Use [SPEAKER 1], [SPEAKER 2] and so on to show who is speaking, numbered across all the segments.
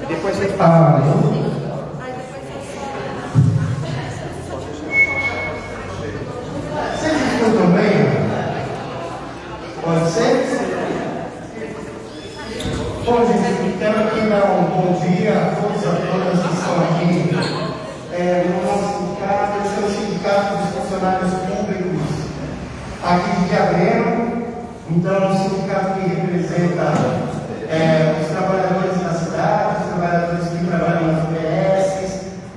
[SPEAKER 1] Depois você fala.
[SPEAKER 2] Vocês escutam bem? Pode ser? Bom, gente, quero aqui dar um bom dia a todos e a todas que estão aqui no nosso sindicato. Esse é o Sindicato dos Funcionários Públicos aqui de Diadema. Então, é um sindicato que representa os trabalhadores da cidade, os trabalhadores que trabalham nas UBS,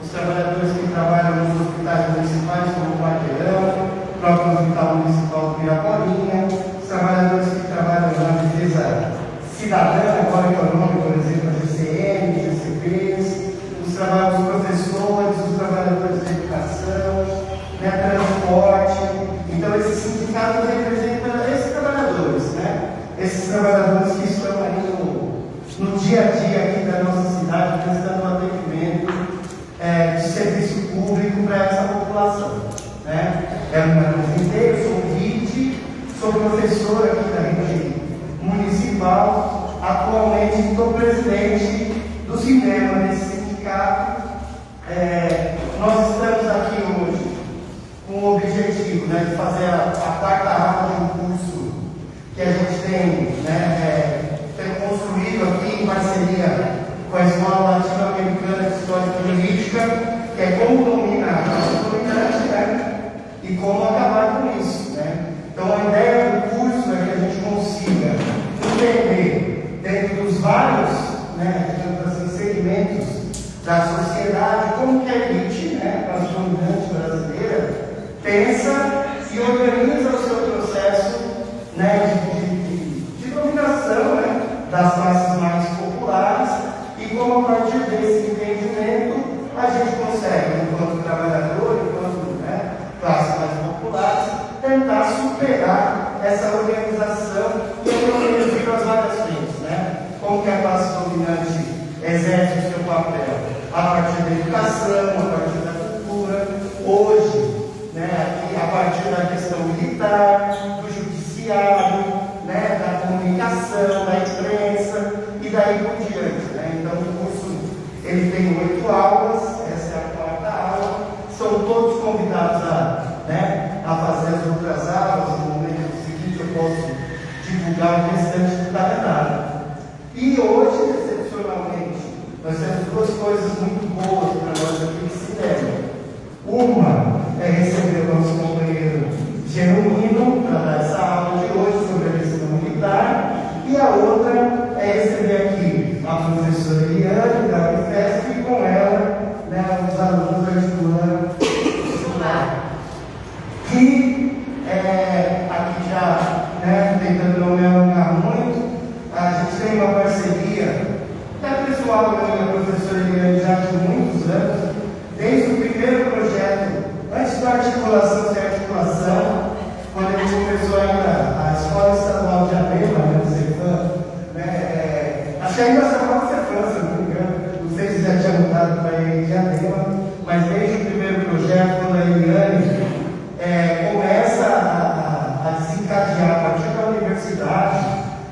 [SPEAKER 2] os trabalhadores que trabalham nos hospitais municipais, como o Quarteirão, o próprio Hospital Municipal do Piraporinha, os trabalhadores que trabalham na defesa cidadã, agora que é o nome, por exemplo, a GCM, GCPs, os professores, os trabalhadores da educação, transporte. Então, esse sindicato representa esses trabalhadores, esses trabalhadores que estão aí no dia a dia aqui da nossa cidade, prestando um atendimento de serviço público para essa população. Eu me apresentei, sou o Vite, sou professor aqui da rede municipal, atualmente estou presidente do cinema desse sindicato. Nós estamos aqui hoje com o objetivo de fazer a quarta aula de um curso que a gente tem construído aqui em parceria com a Escola Latino-Americana de História e Política, que é como dominar a nossa dominante, e como acabar com isso. Então, a ideia do curso é que a gente consiga entender, dentro dos vários segmentos da sociedade, como que a elite, a classe dominante brasileira, pensa e organiza o seu processo de dominação das classes mais populares, e como a partir desse entendimento a gente consegue, enquanto trabalhador, enquanto classes mais populares, tentar superar essa organização e organizar as várias frentes. Como que a classe dominante exerce o seu papel? A partir da educação, a partir da cultura, hoje, a partir da questão militar, do judiciário, da comunicação, da imprensa e daí por diante. Então, o curso ele tem 8 aulas, essa é a quarta aula, são todos convidados a fazer as outras aulas. No momento seguinte eu posso divulgar o restante do calendário. E hoje, excepcionalmente, nós temos duas coisas muito boas para nós aqui de cinema. Uma é receber o nosso companheiro Genuíno para dar essa aula de hoje sobre a questão militar, e a outra é receber aqui a professora Eliane da Unifesp, e com ela os alunos da escola que aqui já tentando não me alongar muito, a gente tem uma parceria pessoal da minha professora Eliane já de muitos anos, desde o primeiro projeto, antes da articulação sem articulação, quando a gente começou ainda a Escola Estadual de Diadema, do Cefam, acho que ainda chamava Cefam, se não me engano, não sei se já tinha mudado para Diadema, mas desde o primeiro projeto, quando a Eliane começa a desencadear a partir da universidade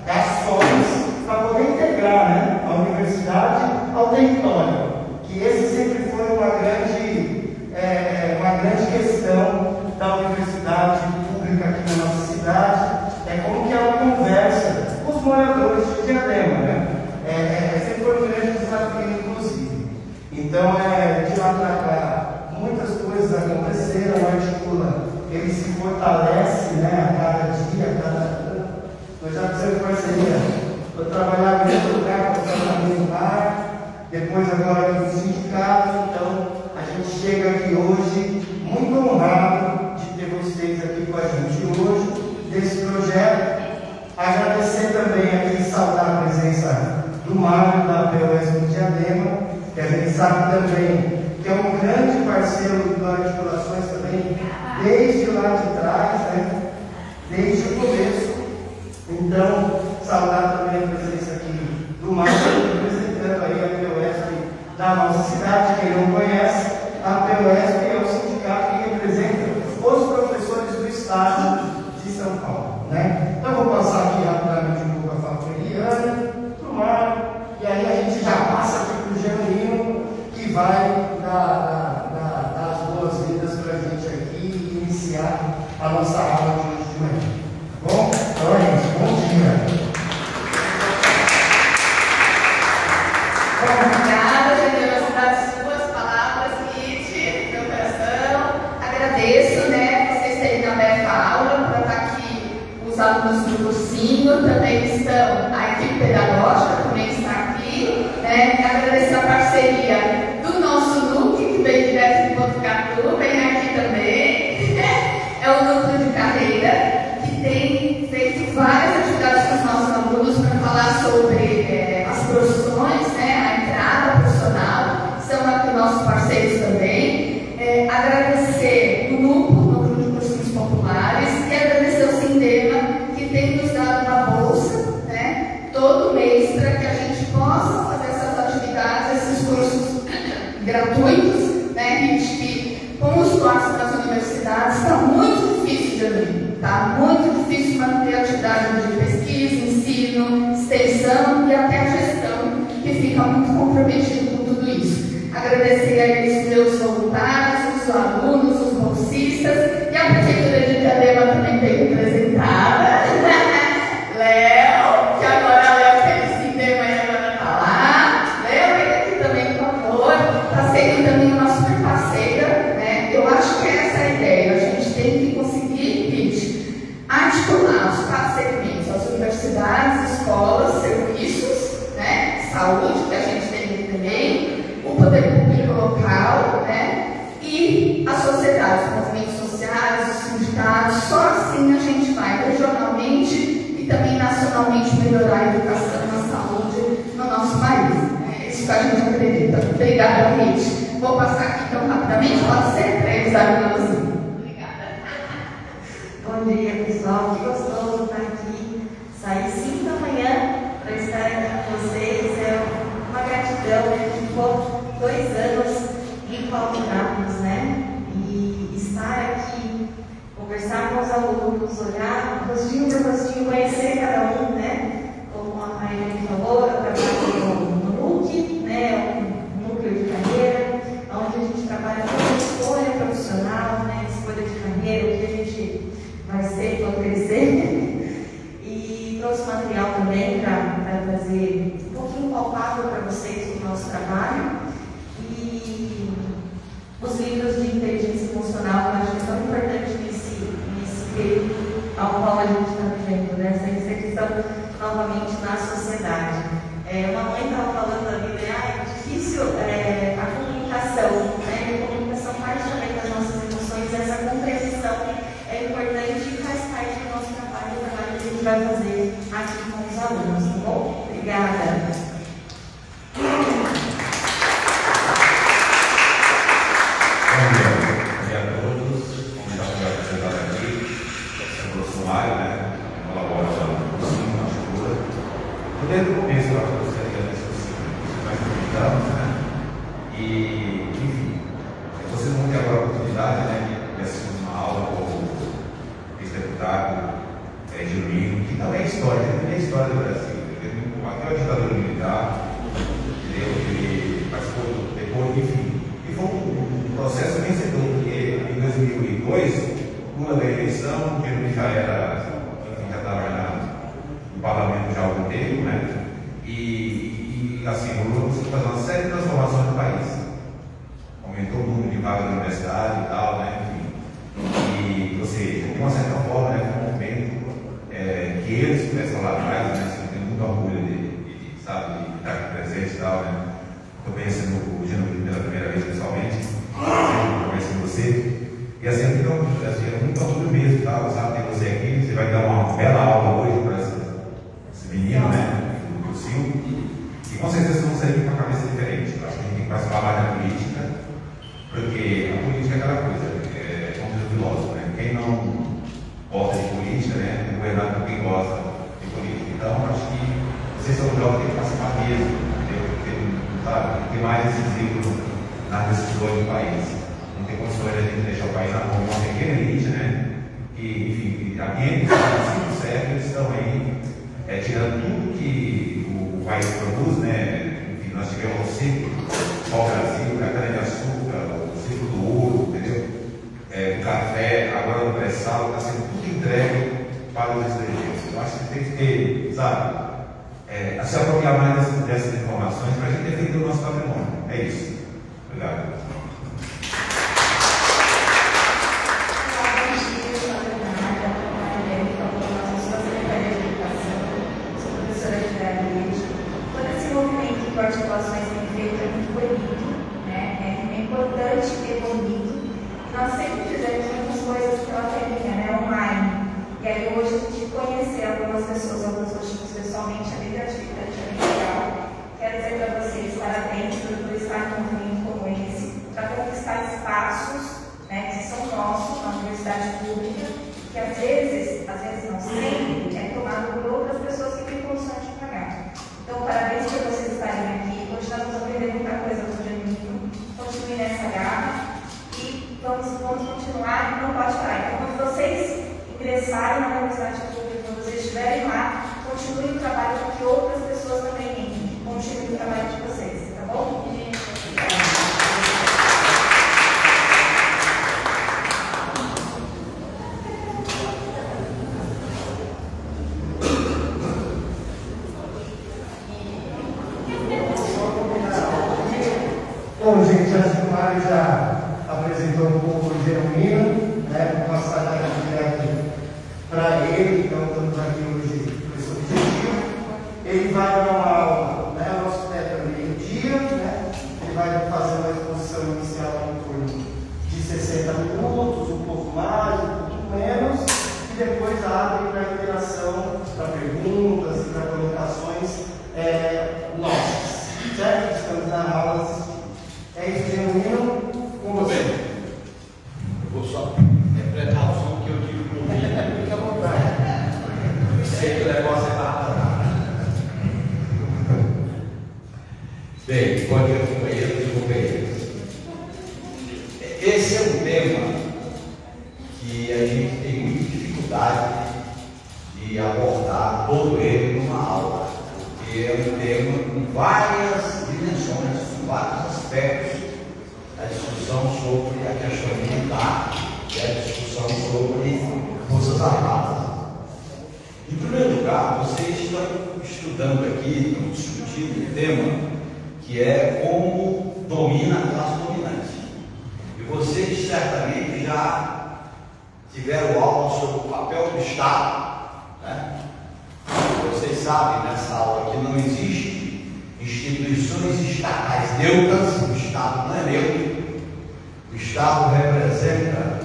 [SPEAKER 2] ações para poder integrar a universidade ao território, que esse sempre foi uma grande questão da universidade pública aqui na nossa cidade, como que ela conversa com os moradores de Diadema, sempre foi um grande desafio, inclusive. Então, de lá para cá, muitas coisas aconteceram, a articula, ele se fortalece, a cada dia, a cada ano. Nós já fizemos parceria. Eu trabalhava em outro lugar, passava no bar, depois agora aqui no sindicato. Então, a gente chega aqui hoje muito honrado de ter vocês aqui com a gente hoje, desse projeto. Agradecer também aqui, saudar a presença do Mário da POS do Diadema, que a gente sabe também que é um grande parceiro do Articulações também, desde lá de trás, desde o começo. Então, saudar também a presença aqui do Mário, representando aí a POS da nossa cidade. Quem não conhece, a POS é o sindicato que representa os professores do estado de São Paulo. Então, vou passar aqui rapidamente um pouco a fala para a Eliane. vai dar as boas-vindas para a gente aqui e iniciar a nossa aula de hoje de manhã. Bom? Então é isso. Bom dia.
[SPEAKER 1] Obrigada, generosidade das suas palavras, Kit, meu coração. Agradeço, vocês terem aberto a aula para estar aqui, os alunos do cursinho, também estão, a equipe pedagógica também está aqui, agradecer a parceria do nosso núcleo, que veio direto de Botucatu, vem aqui também, é o núcleo de carreira, que tem feito várias atividades com os nossos alunos para falar sobre as profissões, a entrada profissional, são aqui nossos parceiros também. Agradecer o núcleo de cursinhos populares e agradecer o Sindema, que tem nos dado uma bolsa, todo mês, para que a gente possa fazer essas atividades, esses cursos gratuitos, que com os cortes das universidades está muito difícil de abrir, está muito difícil manter a atividade de pesquisa, ensino, extensão e até a gestão, que fica muito comprometido com tudo isso. Agradecer a eles, meus voluntários, os alunos, os bolsistas, e a Prefeitura de Diadema também veio representada. Léo, que agora Léo fez Sindema e agora está lá. Léo, vem aqui também, por favor. Está sendo também uma super parceira, Eu acho que essa é a ideia. A gente tem que conseguir articular os quatro segmentos, as universidades, escolas, serviços, saúde, que a gente tem aqui também, o poder público local, e a sociedade, os movimentos sociais, os sindicatos. Só assim a gente vai regionalmente e também nacionalmente melhorar a educação e a saúde no nosso país. É isso que a gente acredita. Obrigada, Rite. Vou passar aqui então rapidamente, pode ser? Para eles alunos. Obrigada.
[SPEAKER 3] Bom dia, pessoal. Que gostoso estar aqui. Saí 5 da manhã para estar aqui com vocês. É uma gratidão. A gente ficou 2 anos incalculáveis, E estar aqui, conversar com os alunos, olhar rostinho por rostinho, conhecer cada um, Como a Maíra falou, eu trabalho no NUC, um núcleo de carreira, onde a gente trabalha com escolha profissional, escolha de carreira, o que a gente vai ser quando crescer. E trouxe material também para trazer um pouquinho palpável para vocês do nosso trabalho. E os livros de inteligência emocional, eu acho que é tão importante nesse período ao qual a gente está vivendo, essa inserção novamente na sociedade. Uma mãe estava falando ali, é difícil a comunicação, A comunicação parte também das nossas emoções, essa compreensão é importante e faz parte do nosso trabalho, o trabalho que a gente vai fazer aqui com os alunos, tá bom? Obrigada.
[SPEAKER 4] Bom dia a todos. Como já foi apresentado aqui, eu sou o Sumário, colaboro no cursinho, na escola. Desde o começo, eu acho que você já nesse cursinho, nós comentamos, E, enfim, vocês vão ter agora a oportunidade, de assistir uma aula com o ex-deputado Genuíno, que não é história, não é história do Brasil. Ele combateu a ditadura militar, ele participou depois, enfim. E foi um processo vencedor, porque em 2002, Lula da eleição, ele já estava no parlamento já há algum tempo, E assim, o Lula conseguiu fazer uma série de transformações no país. Aumentou o número de vagas na universidade e tal, Enfim. E, ou seja, de uma certa forma, foi um movimento que eles começaram lá atrás, Eu tenho muito orgulho de estar aqui presente e tal, Estou conhecendo o Genuíno pela primeira vez pessoalmente, conhecendo você. E assim, eu tenho muito orgulho mesmo, ter você aqui. Você vai dar uma bela aula hoje para esse menino, do cursinho. E com certeza vão sair com uma cabeça diferente. Eu acho que a gente tem que participar mais da política, porque a política é aquela coisa, como diz o filósofo, Quem não gosta de política, é governado por quem gosta de política. Então, acho que vocês são jovens que têm que participar mesmo, ter mais decisivo nas decisões do país. Não tem condições de a gente deixar o país na mão de uma pequena elite, que, enfim, há 5 séculos estão aí tirando tudo que o país produz, Enfim, nós tivemos o ciclo, o Brasil, se apropriar mais dessas informações para a gente defender o nosso patrimônio. É isso. Obrigado.
[SPEAKER 3] De articulações tem feito é muito bonito, né? É importante ter bonito. Nós sempre fizemos muitas coisas pela telinha, né? Online. E aí hoje a gente conhecer algumas pessoas pessoalmente é bem gratificante, é bem legal. Quero dizer para vocês, parabéns por estar num evento como esse, para conquistar espaços, né, que são nossos na universidade pública, que às vezes não sempre, é tomado por outras pessoas que têm condições de pagar. Então, parabéns por vocês estarem aqui. Continuamos aprendendo muita coisa do Genuíno. Continue nessa garra e vamos continuar. Não pode parar. Então, quando vocês ingressarem na universidade pública, quando vocês estiverem lá, continue o trabalho para que outras pessoas também entrem. Continue o trabalho de vocês, tá bom?
[SPEAKER 2] Bom, gente, a Gilmar já apresentou um pouco o Genuíno, né? Vou passar aqui direto para ele, então estamos aqui hoje com esse objetivo. Ele vai dar uma aula, né? O nosso teto é meio-dia, né? Ele vai fazer uma exposição inicial em torno de 60 minutos, um pouco mais, um pouco menos, e depois abre para interação, para perguntas e para colocações nossas, certo? Estamos na aula assistida. É isso, Genuíno, com você.
[SPEAKER 5] Eu vou só interpretar o som que eu digo por mim. Fique à vontade. Sei que o negócio é barato. Bem, bom dia, companheiros e companheiras. Esse é um tema que a gente tem muita dificuldade de abordar todo ele numa aula, porque é um tema com várias dimensões, com vários aspectos. A discussão sobre a questão militar e a discussão sobre Forças Armadas. Em primeiro lugar, vocês estão estudando aqui, estão discutindo um tema que é como domina a classe dominante. E vocês certamente já tiveram aula sobre o papel do Estado, né? Vocês sabem nessa aula que não existe instituições estatais neutras, o Estado não é neutro, o Estado representa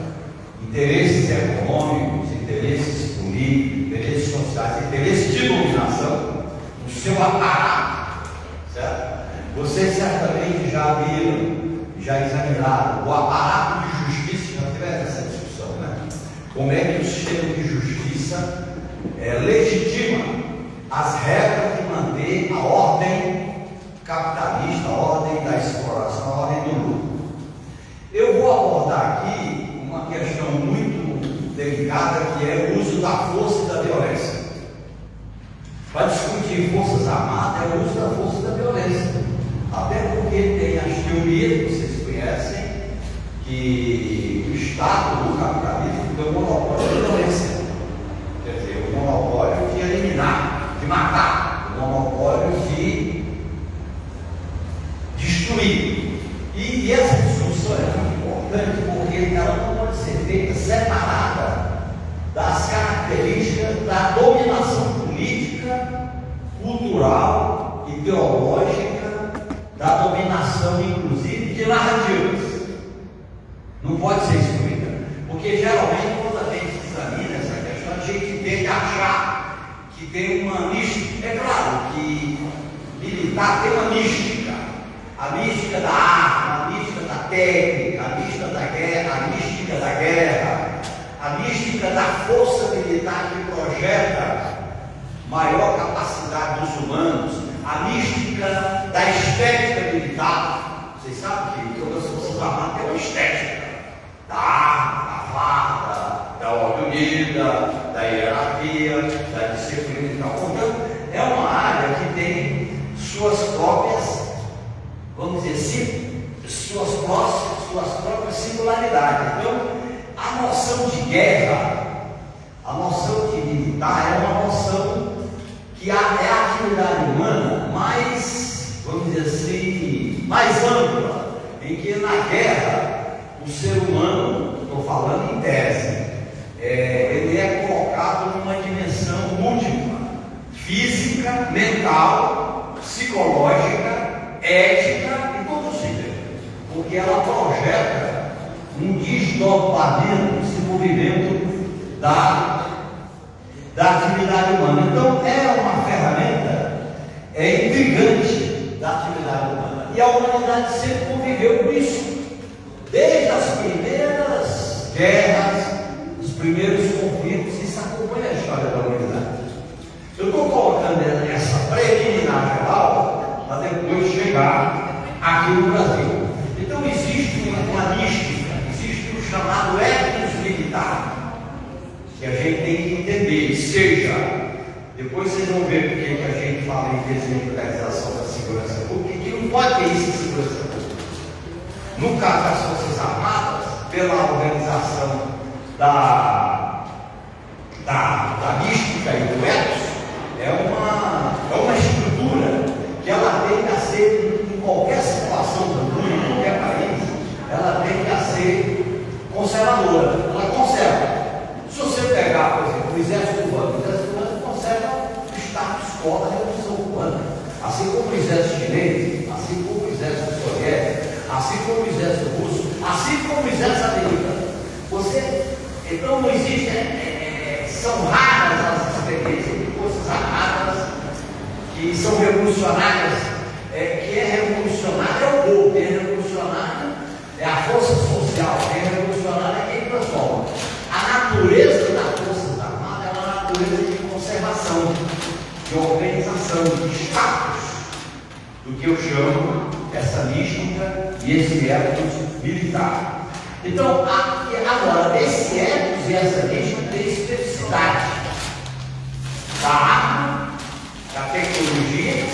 [SPEAKER 5] interesses econômicos, interesses políticos, interesses sociais, interesses de dominação, o seu aparato, certo? Vocês certamente já viram, já examinaram o aparato de justiça, já tiveram essa discussão, né? Como é que o sistema de justiça legitima as regras de manter a ordem capitalista, a ordem da exploração, a ordem do lucro. Eu vou abordar aqui uma questão muito delicada, que é o uso da força e da violência. Para discutir Forças Armadas é o uso da força e da violência, até porque tem as teorias que vocês conhecem, que o Estado do capitalismo tem o monopólio da violência, quer dizer, o monopólio de eliminar, de matar, o monopólio de destruir. E essa discussão é muito importante porque ela não pode ser feita separada das características da dominação política, cultural, ideológica, da dominação, inclusive, de narrativas. Não pode ser excluída, porque geralmente quando a gente examina essa questão, a gente tende a achar que tem uma mística. É claro que militar tem uma mística. A mística da arma, a mística da técnica, a mística da guerra, a mística da força militar que projeta maior capacidade dos humanos, a mística da estética militar. Vocês sabem que todas as forças armadas têm uma estética da arma, da farda, da ordem unida, da hierarquia, da disciplina e tal. Então, é uma área que tem suas próprias, vamos dizer assim, suas próprias singularidades. Então, a noção de guerra, a noção de militar é uma noção que é a atividade humana mais, vamos dizer assim, mais ampla, em que na guerra o ser humano, estou falando em tese, ele é colocado numa dimensão múltipla, física, mental, psicológica, ética e todos os níveis, porque ela projeta um desdobramento, um desenvolvimento da atividade humana. Então é uma ferramenta intrigante da atividade humana, e a humanidade sempre conviveu com isso, desde as primeiras guerras, os primeiros conflitos. Isso acompanha a história da humanidade. Eu estou colocando essa preliminar geral para depois chegar aqui no Brasil. Então existe uma mística, existe o chamado ethos militar, que a gente tem que entender, seja, depois vocês vão ver porque que a gente fala em desmilitarização da segurança pública, que não pode ter isso em segurança pública. No caso das Forças Armadas, pela organização da mística e do ethos, é uma estrutura que ela tem que ser, em qualquer situação do mundo, em qualquer país, ela tem que ser conservadora, ela conserva. Se você pegar, por exemplo, o exército cubano conserva o status quo da Revolução Cubana, assim como o exército chinês, assim como o exército soviético, assim como o exército russo, assim como o exército americano. Então não existe, são raras as experiências de forças armadas que são revolucionárias. Quem é revolucionário é o povo, quem é revolucionário é a força social, quem é revolucionário é quem transforma. A natureza das Forças Armadas é uma natureza de conservação, de organização, de status, do que eu chamo essa mística e esse ethos militar. Então, agora, esse ethos e essa mística tem especificidade da arma, da tecnologia,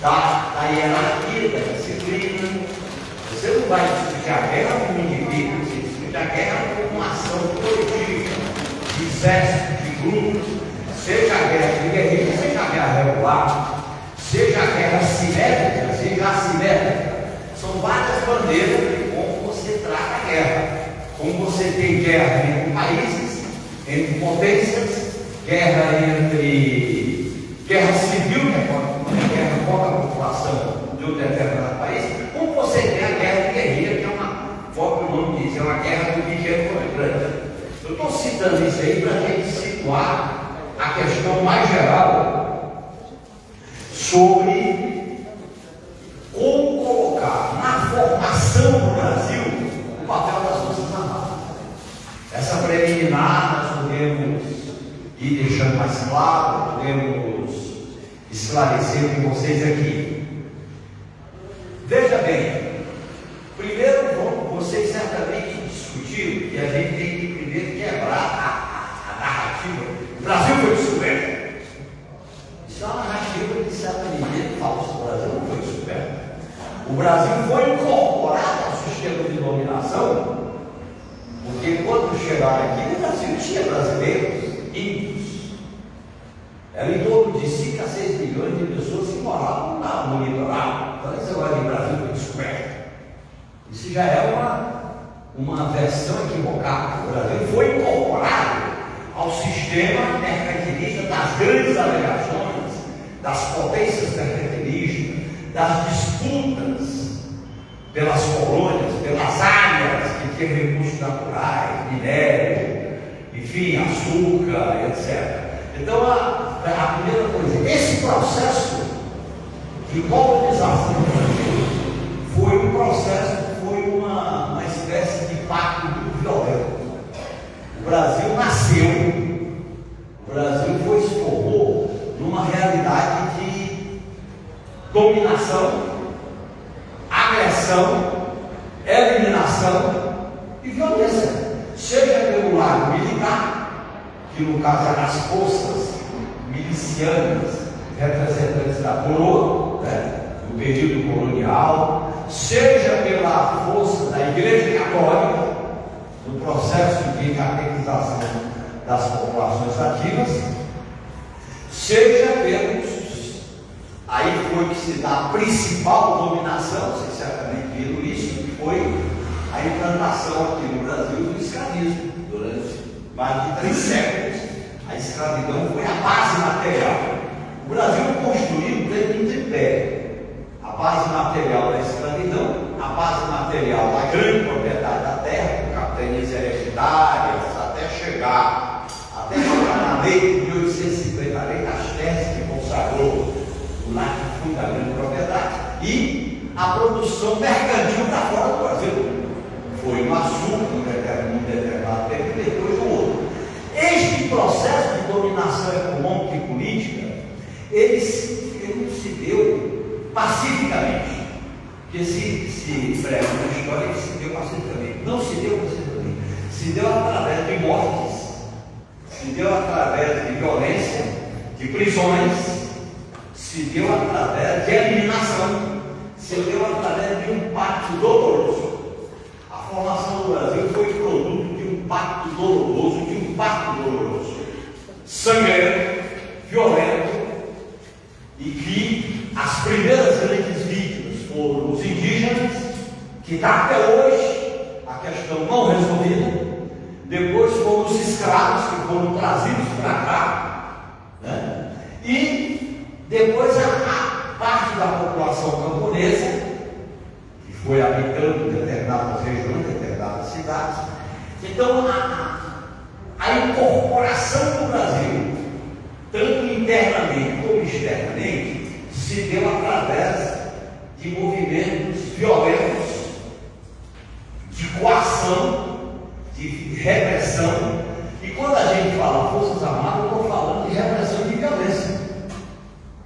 [SPEAKER 5] da hierarquia, da disciplina. Você não vai discutir a guerra como indivíduo, você discute a guerra como uma ação coletiva, de exército, de grupo, seja a guerra de guerrilha, seja a guerra regular, seja a guerra simétrica, seja assimétrica. São várias bandeiras de como você trata a guerra. Como você tem guerra entre países, entre potências, guerra civil, que é uma guerra contra a população de um determinado país, como você tem a guerra de guerrilha, que é uma, como o nome diz, é uma guerra do pequeno contra o grande. Eu estou citando isso aí para a gente situar a questão mais geral sobre como colocar na formação do Brasil o papel das Forças Armadas. Essa preliminar nós podemos ir deixando mais claro, podemos esclarecer com vocês aqui. Veja bem, primeiro vocês certamente discutiram que a gente tem que primeiro quebrar a narrativa. O Brasil foi descoberto. Isso é uma narrativa de certa medida falsa. O Brasil não foi descoberto. O Brasil foi incorporado ao sistema de dominação, porque quando chegaram aqui, no Brasil tinha brasileiros, índios. Era em torno de 5 a 6 milhões de pessoas que moravam no litoral. Então, esse negócio de Brasil foi descoberto. Isso já é uma versão equivocada. O Brasil foi incorporado ao sistema mercantilista das grandes navegações, das potências mercantilistas, das disputas pelas colônias, pelas áreas que tinham recursos naturais, minério, enfim, açúcar, etc. Então, a primeira coisa, esse processo de colonização do Brasil foi um processo, foi uma espécie de pacto muito violento. O Brasil nasceu, o Brasil se formou numa realidade de dominação, agressão, eliminação e violência, seja pelo lado militar, que no caso eram as forças milicianas representantes da coroa, no período colonial, seja pela força da Igreja Católica, no processo de catequização das populações nativas, seja pelos foi que se dá a principal dominação, vocês certamente viram isso, que foi a implantação aqui no Brasil do escravismo. Durante mais de 3 séculos, a escravidão foi a base material. O Brasil construiu dentro do tripé: a base material da escravidão, a base material da grande propriedade da terra, capitanias hereditárias, até chegar na lei de 1850, a lei das terras, que consagrou o latifúndio da grande propriedade, e a produção mercantil para fora do Brasil. Foi um assunto num determinado tempo e depois o outro. Este processo de dominação econômica e política, ele não se deu pacificamente. Porque se prega na história, ele se deu pacificamente. Não se deu pacificamente. Se deu através de mortes, se deu através de violência, de prisões, se deu através de eliminação, se deu através de um pacto doloroso. A formação do Brasil foi produto de um pacto doloroso, sangrento, violento, e que as primeiras grandes vítimas foram os indígenas, que está até hoje a questão não resolvida. Depois foram os escravos, que foram trazidos para cá, né? E depois a parte da população camponesa, que foi habitando determinadas regiões, determinadas cidades. Então a incorporação do Brasil, tanto internamente como externamente, se deu através de movimentos violentos, de coação, de repressão. E quando a gente fala Forças Armadas, eu estou falando de repressão e de violência,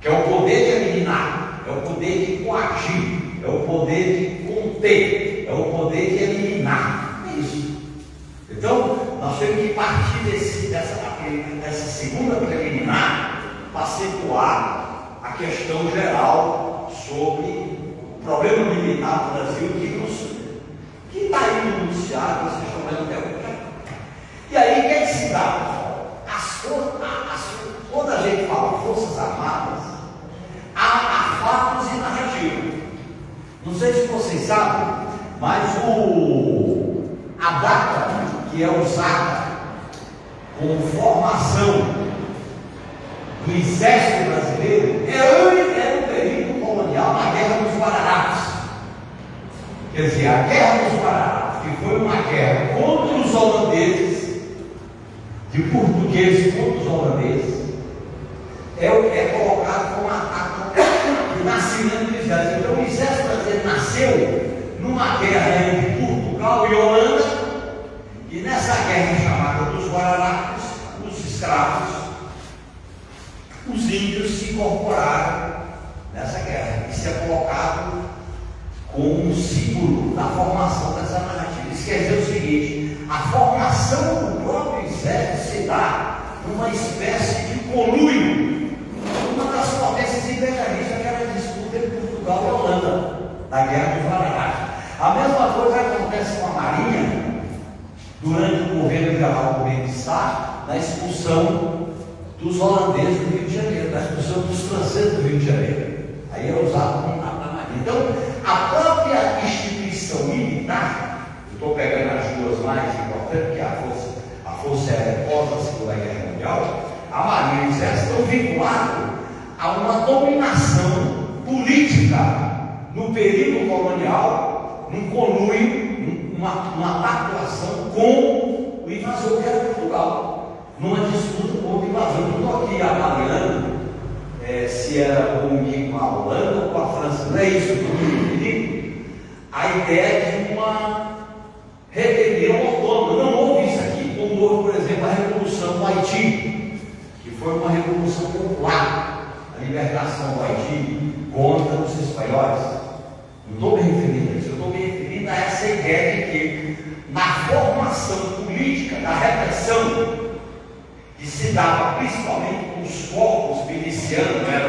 [SPEAKER 5] que é o poder de eliminar, é o poder de coagir, é o poder de conter, é o poder de eliminar. É isso. Então, nós temos que partir dessa segunda preliminar para situar a questão geral sobre o problema militar do Brasil que está aí no noticiário, vocês estão vendo até hoje. E aí, o que é que se dá, pessoal? Quando a gente fala Forças Armadas, há fatos e narrativas. Não sei se vocês sabem, mas a data que é usada como formação do Exército Brasileiro é no período colonial, na Guerra dos Guararapes. Quer dizer, a Guerra dos Guararapes, que foi uma guerra contra os holandeses, de portugueses contra os holandeses, é colocado como ataque do nascimento do Exército. Então, o Exército Brasileiro nasceu numa guerra entre Portugal e Holanda, e nessa guerra chamada dos Guararapes, os escravos, os índios se incorporaram nessa guerra. Isso é colocado como um símbolo da formação dessa narrativa. Isso quer dizer o seguinte: a formação do próprio exército se dá numa espécie de conluio, uma das potências imperialistas, que era a disputa entre Portugal e Holanda, da Guerra dos Guararapes. A mesma coisa acontece com a Marinha durante o governo de Geraldo Mendes de Sá, na expulsão dos holandeses do Rio de Janeiro, na expulsão dos franceses do Rio de Janeiro. Aí é usado como na Marinha. Então, a própria instituição militar, eu estou pegando as duas mais importantes, que é a Força Aérea pós a Segunda Guerra Mundial, a Marinha e o Exército estão vinculados a uma dominação política no período colonial, num conluio, uma pactuação com o invasor, que era Portugal, numa disputa contra o invasor. Não estou aqui avaliando se era com a Holanda ou com a França, não é isso que eu estou referindo. A ideia de uma rebelião autônoma. Não houve isso aqui, como houve, por exemplo, a Revolução do Haiti, que foi uma revolução popular, a libertação do Haiti contra os espanhóis. Não estou me referindo a isso, eu estou me referindo a essa ideia de que, na formação política da repressão, que se dava principalmente com os corpos milicianos, não era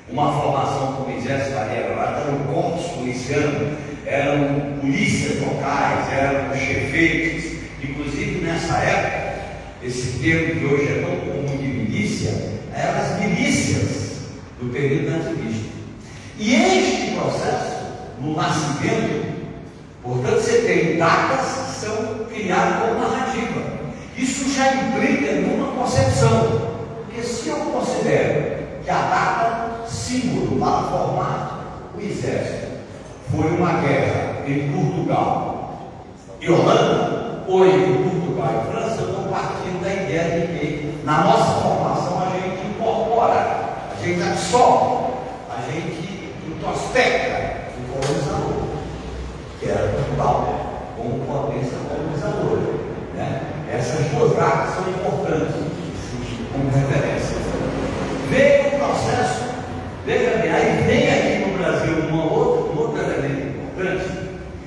[SPEAKER 5] uma formação como o exército da guerra, eram corpos policianos, eram polícias locais, eram chefeiros. Inclusive, nessa época, esse termo que hoje é tão comum de milícia, eram as milícias do período anticristo. processo, no nascimento, portanto, você tem datas que são criadas como narrativa. Isso já implica numa concepção, porque se eu considero que a data símbolo para formar o exército foi uma guerra entre Portugal e Holanda, ou entre Portugal e França, eu estou partindo da ideia de que na nossa formação a gente incorpora, a gente absorve, a gente introspecta o colonizador, que era Portugal, como potência colonizadora. Né? Essas duas datas são importantes como referência. Veio o processo, veja bem, aí vem aqui no Brasil um outro elemento importante,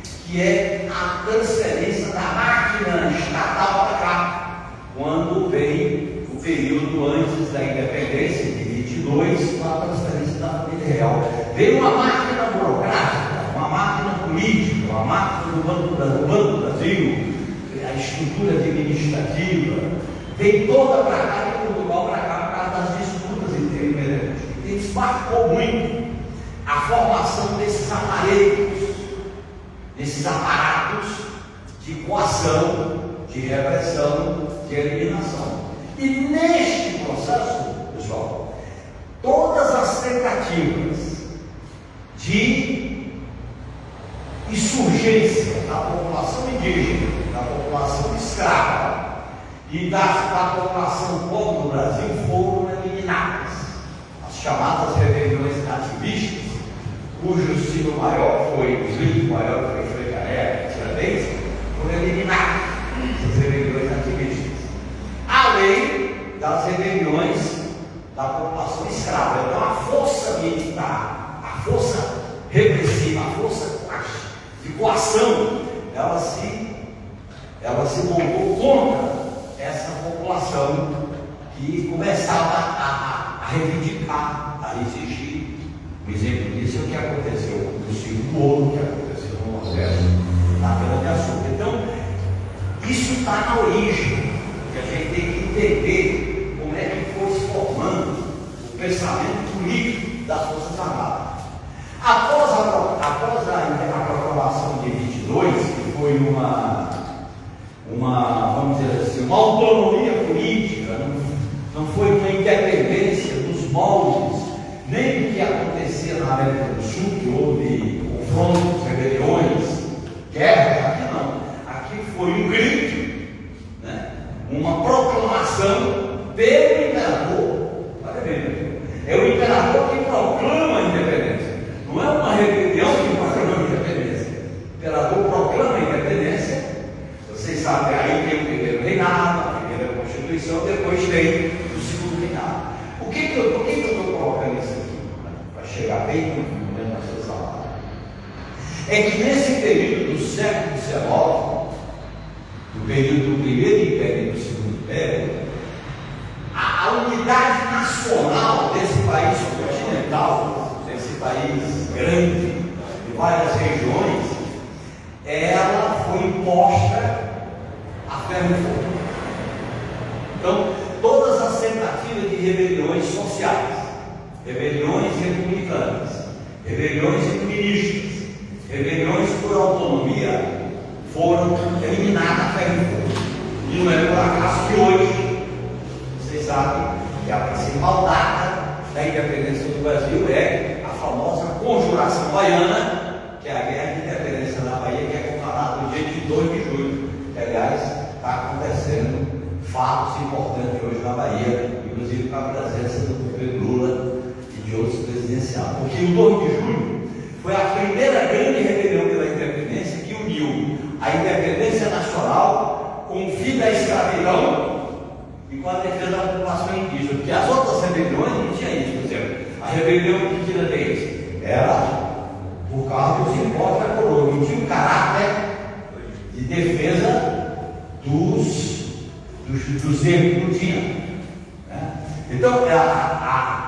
[SPEAKER 5] que é a transferência da máquina estatal para cá, quando vem o período antes da independência, de 22, com a transferência da família real. Veio uma máquina burocrática, uma máquina política, uma máquina do Banco do Brasil, a estrutura administrativa, veio toda para cá, de Portugal para cá, por causa das disputas intermitentes. E isso marcou muito a formação desses aparelhos, desses aparatos de coação, de repressão, de eliminação. E neste processo, pessoal, todas as tentativas de insurgência da população indígena, da população escrava e da população pobre do Brasil foram eliminadas. As chamadas rebeliões nativistas, cujo símbolo maior foi, o grito maior foi Frei Caneca, Tiradentes, foram eliminadas essas rebeliões nativistas. Além das rebeliões da população escrava. Então a força militar, a força repressiva, a força de coação, ela se voltou contra essa população que começava a reivindicar, a exigir. Um exemplo disso é o que aconteceu no Círculo do Ouro, que aconteceu no Nordeste, na cana-de-açúcar. Então, isso está na origem, que a gente tem que entender como é que foi se formando o pensamento político das Forças Armadas. Após a proclamação de 22, que foi vamos dizer assim, uma autonomia política, não foi uma independência dos moldes, nem do que acontecia na América do Sul, que houve confrontos, rebeliões, guerras. Aqui não. Aqui foi um grito, né? Uma proclamação pelo imperador. Olha bem, é o imperador que proclama a independência. Não é uma rebelião que proclama a independência. O imperador proclama a independência. Vocês sabem, aí tem o primeiro reinado, a primeira Constituição, depois tem o segundo reinado. Por que eu estou colocando isso aqui? Para chegar bem no momento da sua palavra. É que nesse período do século XIX, do período do primeiro império e do segundo império, a unidade nacional desse país continental, desse país grande, de várias regiões, ela foi imposta a ferro e fogo. Então, todas as tentativas de rebeliões sociais, rebeliões republicanas, rebeliões iluministas, rebeliões por autonomia, foram eliminadas a ferro e fogo. E não é por acaso que hoje, vocês sabem que a principal data da independência do Brasil é a famosa Conjuração Baiana, que é a Guerra de Independência da Bahia, que é comemorada no dia de 2 de julho. Que, aliás, está acontecendo fatos importantes hoje na Bahia, inclusive com a presença do governo Lula e de outros presidenciais. Porque o 2 de julho foi a primeira grande rebelião pela independência que uniu a independência nacional com o fim da escravidão e com a defesa da população indígena. Porque as outras rebeliões não tinham isso. Por exemplo, a rebelião de Tiradentes era por causa dos impostos da coroa, não tinha um caráter de defesa dos negros, não tinha. Né? Então,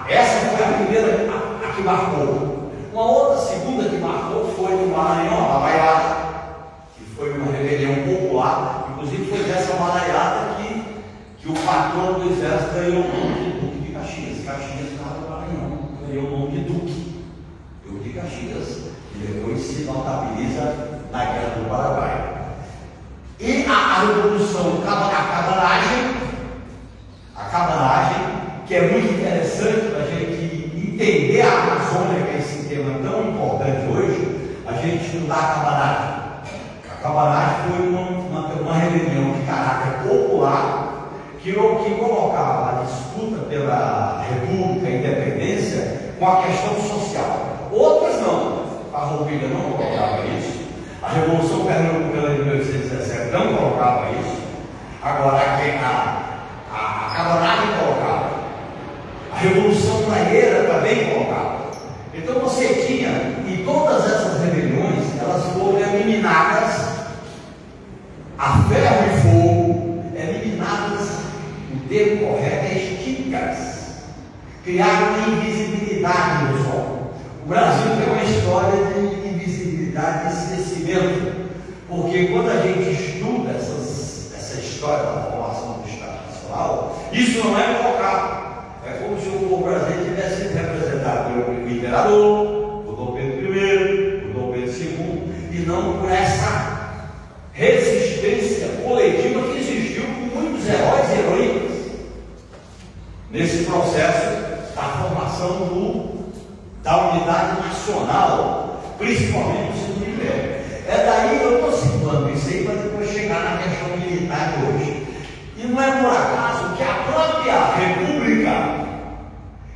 [SPEAKER 5] essa foi a primeira, a que marcou. Uma outra, segunda que marcou foi no Maranhão, a Baiada, que foi uma rebelião popular. Inclusive foi dessa Baiada que o patrono do exército ganhou o nome de Duque de Caxias. Caxias estava no Maranhão, ganhou o nome de Duque de Caxias. se notabiliza na Guerra do Paraguai. E a revolução, a cabanagem, que é muito interessante para a gente entender a Amazônia, que é esse tema tão importante hoje, a gente estudar a cabanagem. A cabanagem foi uma rebelião de caráter popular que colocava a disputa pela República e Independência com a questão social. Outras não. A Farroupilha não colocava isso. A Revolução Pernambucana de 1817 não colocava isso. Agora, a cabanagem colocava. A Revolução Praieira também colocava. Então você tinha, e todas essas rebeliões, elas foram eliminadas a ferro e fogo, eliminadas, o termo correto é extíncas, criaram uma invisibilidade no sol. O Brasil tem uma história de invisibilidade e esquecimento, porque quando a gente estuda essa história da formação do Estado Nacional, isso não é colocado. É como se o Brasil tivesse representado pelo imperador, por Dom Pedro I, por Dom Pedro II, e não por essa resistência coletiva que existiu com muitos heróis e heroínas nesse processo da formação da unidade nacional, principalmente no segundo império. É daí que eu estou citando isso aí para depois chegar na questão militar de hoje. E não é por acaso que a própria República,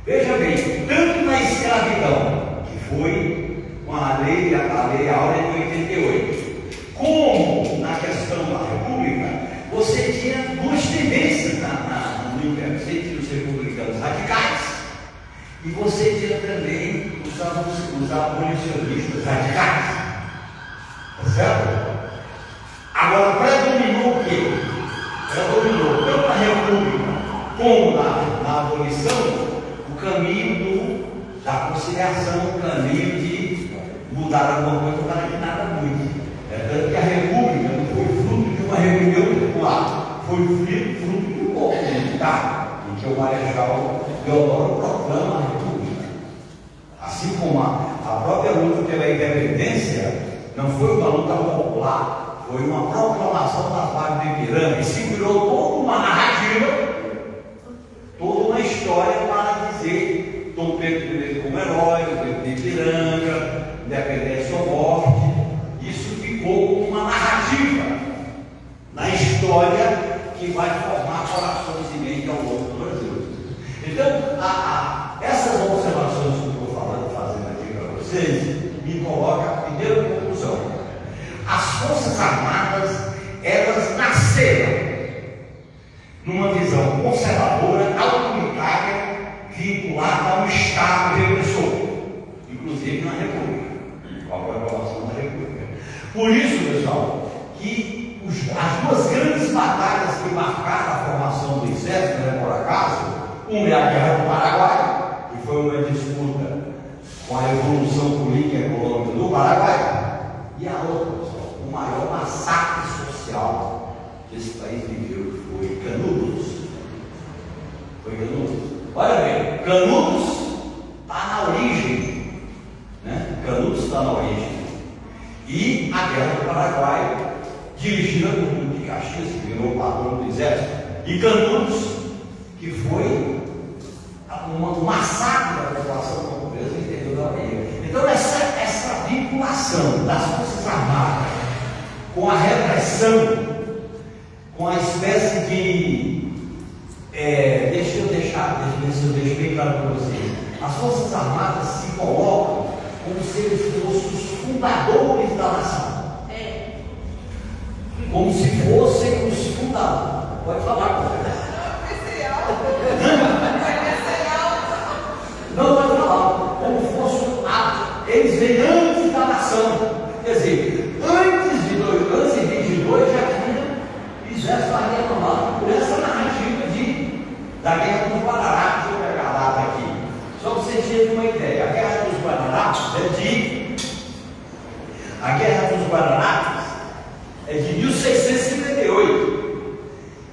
[SPEAKER 5] veja bem, tanto na escravidão, que foi com a lei Áurea de 88, como na questão da República, você tinha duas tendências no Império. Você tinha os republicanos radicais e você tinha também os abolicionistas radicais. Tá certo? Agora, predominou o quê? Predominou tanto na República como na abolição o caminho da conciliação, o caminho de mudar alguma coisa para que nada mude. Tanto que a República não foi fruto de uma rebelião popular, foi fruto de um golpe militar, em que o Marechal Deodoro proclama a República. Assim como a própria luta pela independência não foi uma luta popular, foi uma proclamação da Vale do Ipiranga, e se criou toda uma narrativa, toda uma história para dizer Dom Pedro I como herói, Dom Pedro de Ipiranga, independência ou morte. Isso ficou como uma narrativa na história que vai formar corações e mente ao longo do Brasil. Então, essas observações que eu estou fazendo aqui para vocês, me coloca a primeira conclusão. As Forças Armadas, elas nasceram numa visão conservadora, autoritária, vinculada a um Estado repressor, inclusive na República, com a proclamação da República. Por isso, pessoal, que as duas grandes batalhas que marcaram a formação do Exército, não é por acaso, uma é a Guerra do Paraguai, que foi uma disputa com a Revolução Política e Econômica do Paraguai, e a outra, pessoal, o maior massacre social que esse país viveu, que foi Canudos. Foi Canudos. Olha bem, Canudos está na origem, né? Canudos está na origem. E a Guerra do Paraguai, dirigida por Duque de Caxias, que virou o patrão do Exército, e Canudos, que foi um massacre da população portuguesa no interior da Bahia. Então, essa vinculação das Forças Armadas com a repressão, com a espécie de. Deixa eu deixo bem claro para vocês. As Forças Armadas se colocam como se eles fossem os fundadores da nação. Como se fossem os fundadores. Pode falar, não pode falar. Como fosse eles vêm antes da nação. Quer dizer, antes de 22 já tinha exército armado por essa narrativa da Guerra dos Guararapes. Deixa eu pegar a data aqui, só para vocês terem uma ideia. A Guerra dos Guararapes é de 1658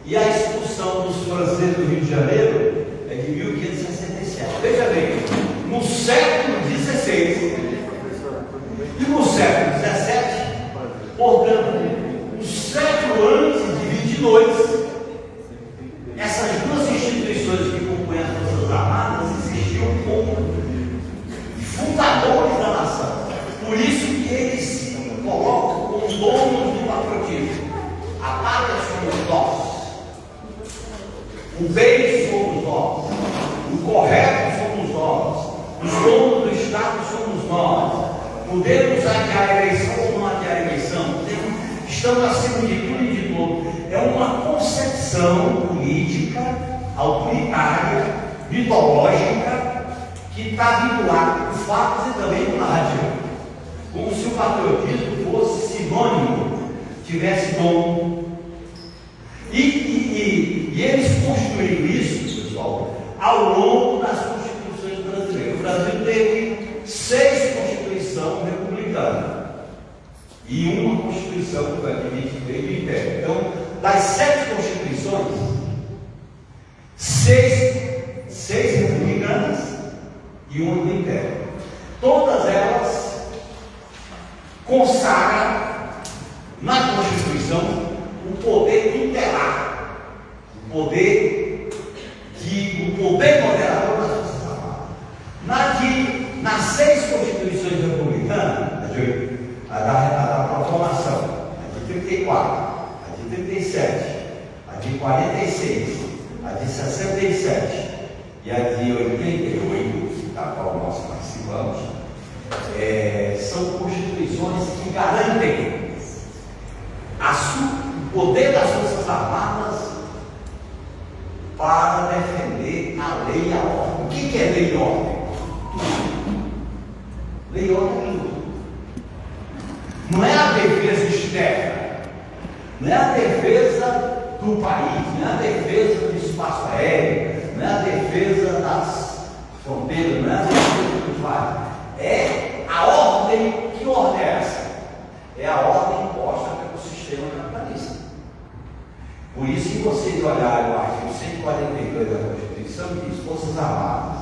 [SPEAKER 5] e a expulsão dos franceses do Rio de Janeiro é de 1567. Veja bem, no século XVI e no século Estado somos nós. Podemos adiar a eleição ou não adiar a eleição. Estamos acima de tudo e de todo. É uma concepção política, autoritária, mitológica, que está vinculada com fatos e também com narrativa. Como se o patriotismo fosse sinônimo, tivesse dom. E eles construíram isso, pessoal, ao longo das constituições brasileiras. O Brasil teve 6 constituições republicanas e uma constituição que foi de 23 do Império. Então, das 7 constituições, 6 republicanas e uma do Império. Todas elas consagram na Constituição o poder tutelar, o poder moderador das Forças Armadas. Nas 6 constituições republicanas, a da Proclamação, a de 34, a de 37, a de 46, a de 67 e a de 88, da qual nós participamos, são constituições que garantem o poder das Forças Armadas para defender a lei e a ordem. O que é lei e ordem? Lei e ordem é tudo. Não é a defesa externa, não é a defesa do país, não é a defesa do espaço aéreo, não é a defesa das fronteiras, não é a defesa do vale. É a ordem. Que ordem é essa? É a ordem imposta pelo sistema capitalista. Por isso que vocês olharem o artigo 142 da Constituição, diz: Forças Armadas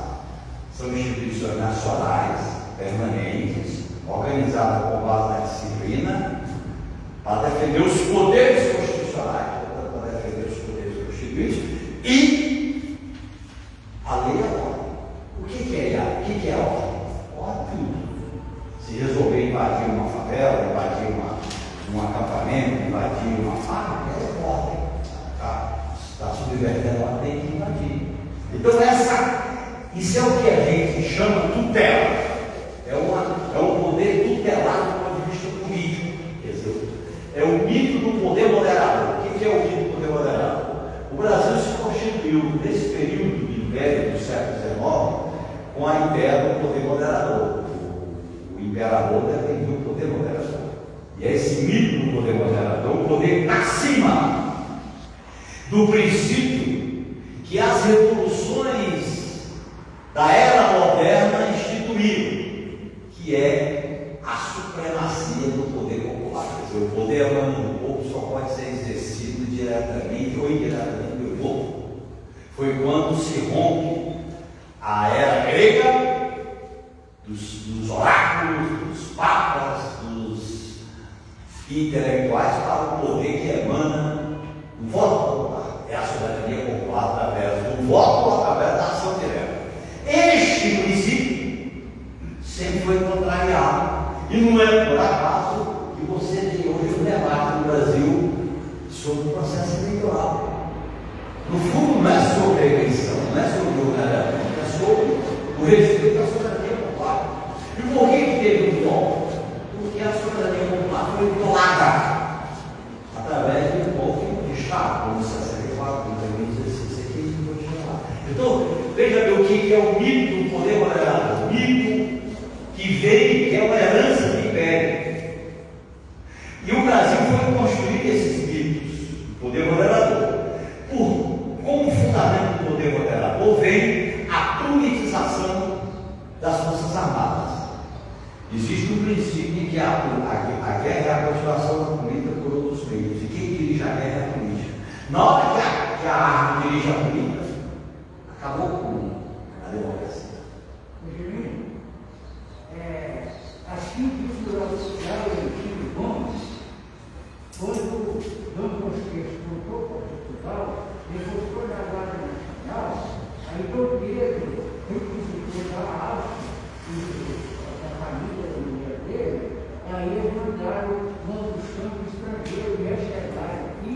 [SPEAKER 5] são instituições nacionais, permanentes, organizadas com base na disciplina, para defender os poderes constitucionais, para defender os poderes constituídos, e a lei é a ordem. O que é a ordem? Ordem tudo. Se resolver invadir uma favela, invadir um acampamento, invadir uma fábrica, é ordem. Está subvertendo a ordem, tem que invadir. Então isso é o que a gente chama tutela. É um poder tutelar do ponto de vista político. Quer dizer, é o mito do poder moderador. O que é o mito do poder moderador? O Brasil se constituiu nesse período de Império do século XIX com a ideia do poder moderador. O imperador defendia o poder moderador. E é esse mito do poder moderador, o poder acima do princípio que as revoluções da era moderna instituíram, que é a supremacia do poder popular. Quer dizer, o poder humano do povo só pode ser exercido diretamente ou indiretamente pelo povo. Foi quando se rompe a era grega dos oráculos, dos papas, dos intelectuais para o poder que emana do voto popular. É a soberania popular através do voto ou através da ação direta. Este princípio sempre foi contrariado, e não é por acaso que você tem hoje um debate no Brasil sobre o processo eleitoral. No fundo, não é sobre a eleição, não é sobre o governador, é sobre o respeito à soberania popular. E por que teve um tom? Porque a soberania popular foi violada através do golpe de Estado, como 64, como 2016, aqui e continuar. Então, veja bem o que é o mito do poder moderador. O mito que veio, que é uma herança do Império. E o Brasil foi construir esses mitos do poder moderador. Como fundamento do poder moderador vem a politização das Forças Armadas. Existe um princípio em que a guerra é a continuação da política por outros meios, e quem dirige a guerra é a política. Na hora que a arma dirige a política, acabou com a democracia.
[SPEAKER 6] Assim que o oficial Henrique Gomes, quando Dom Bosco voltou para Portugal, ele voltou na Guarda Nacional, aí Dom Pedro requisitou a alça da família da mulher dele, aí eles mandaram novos campos estrangeiros e chegaram aqui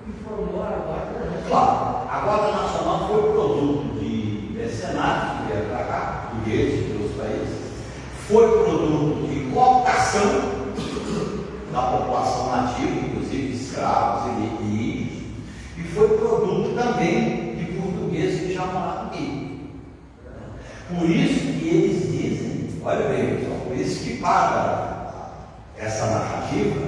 [SPEAKER 6] e formou a Guarda Nacional.
[SPEAKER 5] Claro, a Guarda Nacional foi produto de mercenários que vieram para cá, portugueses de outros países, foi produto de cooptação da população nativa, inclusive escravos e índios, e foi produto também de portugueses que já moravam aqui. Por isso que eles dizem, olha bem, pessoal, por isso que para essa narrativa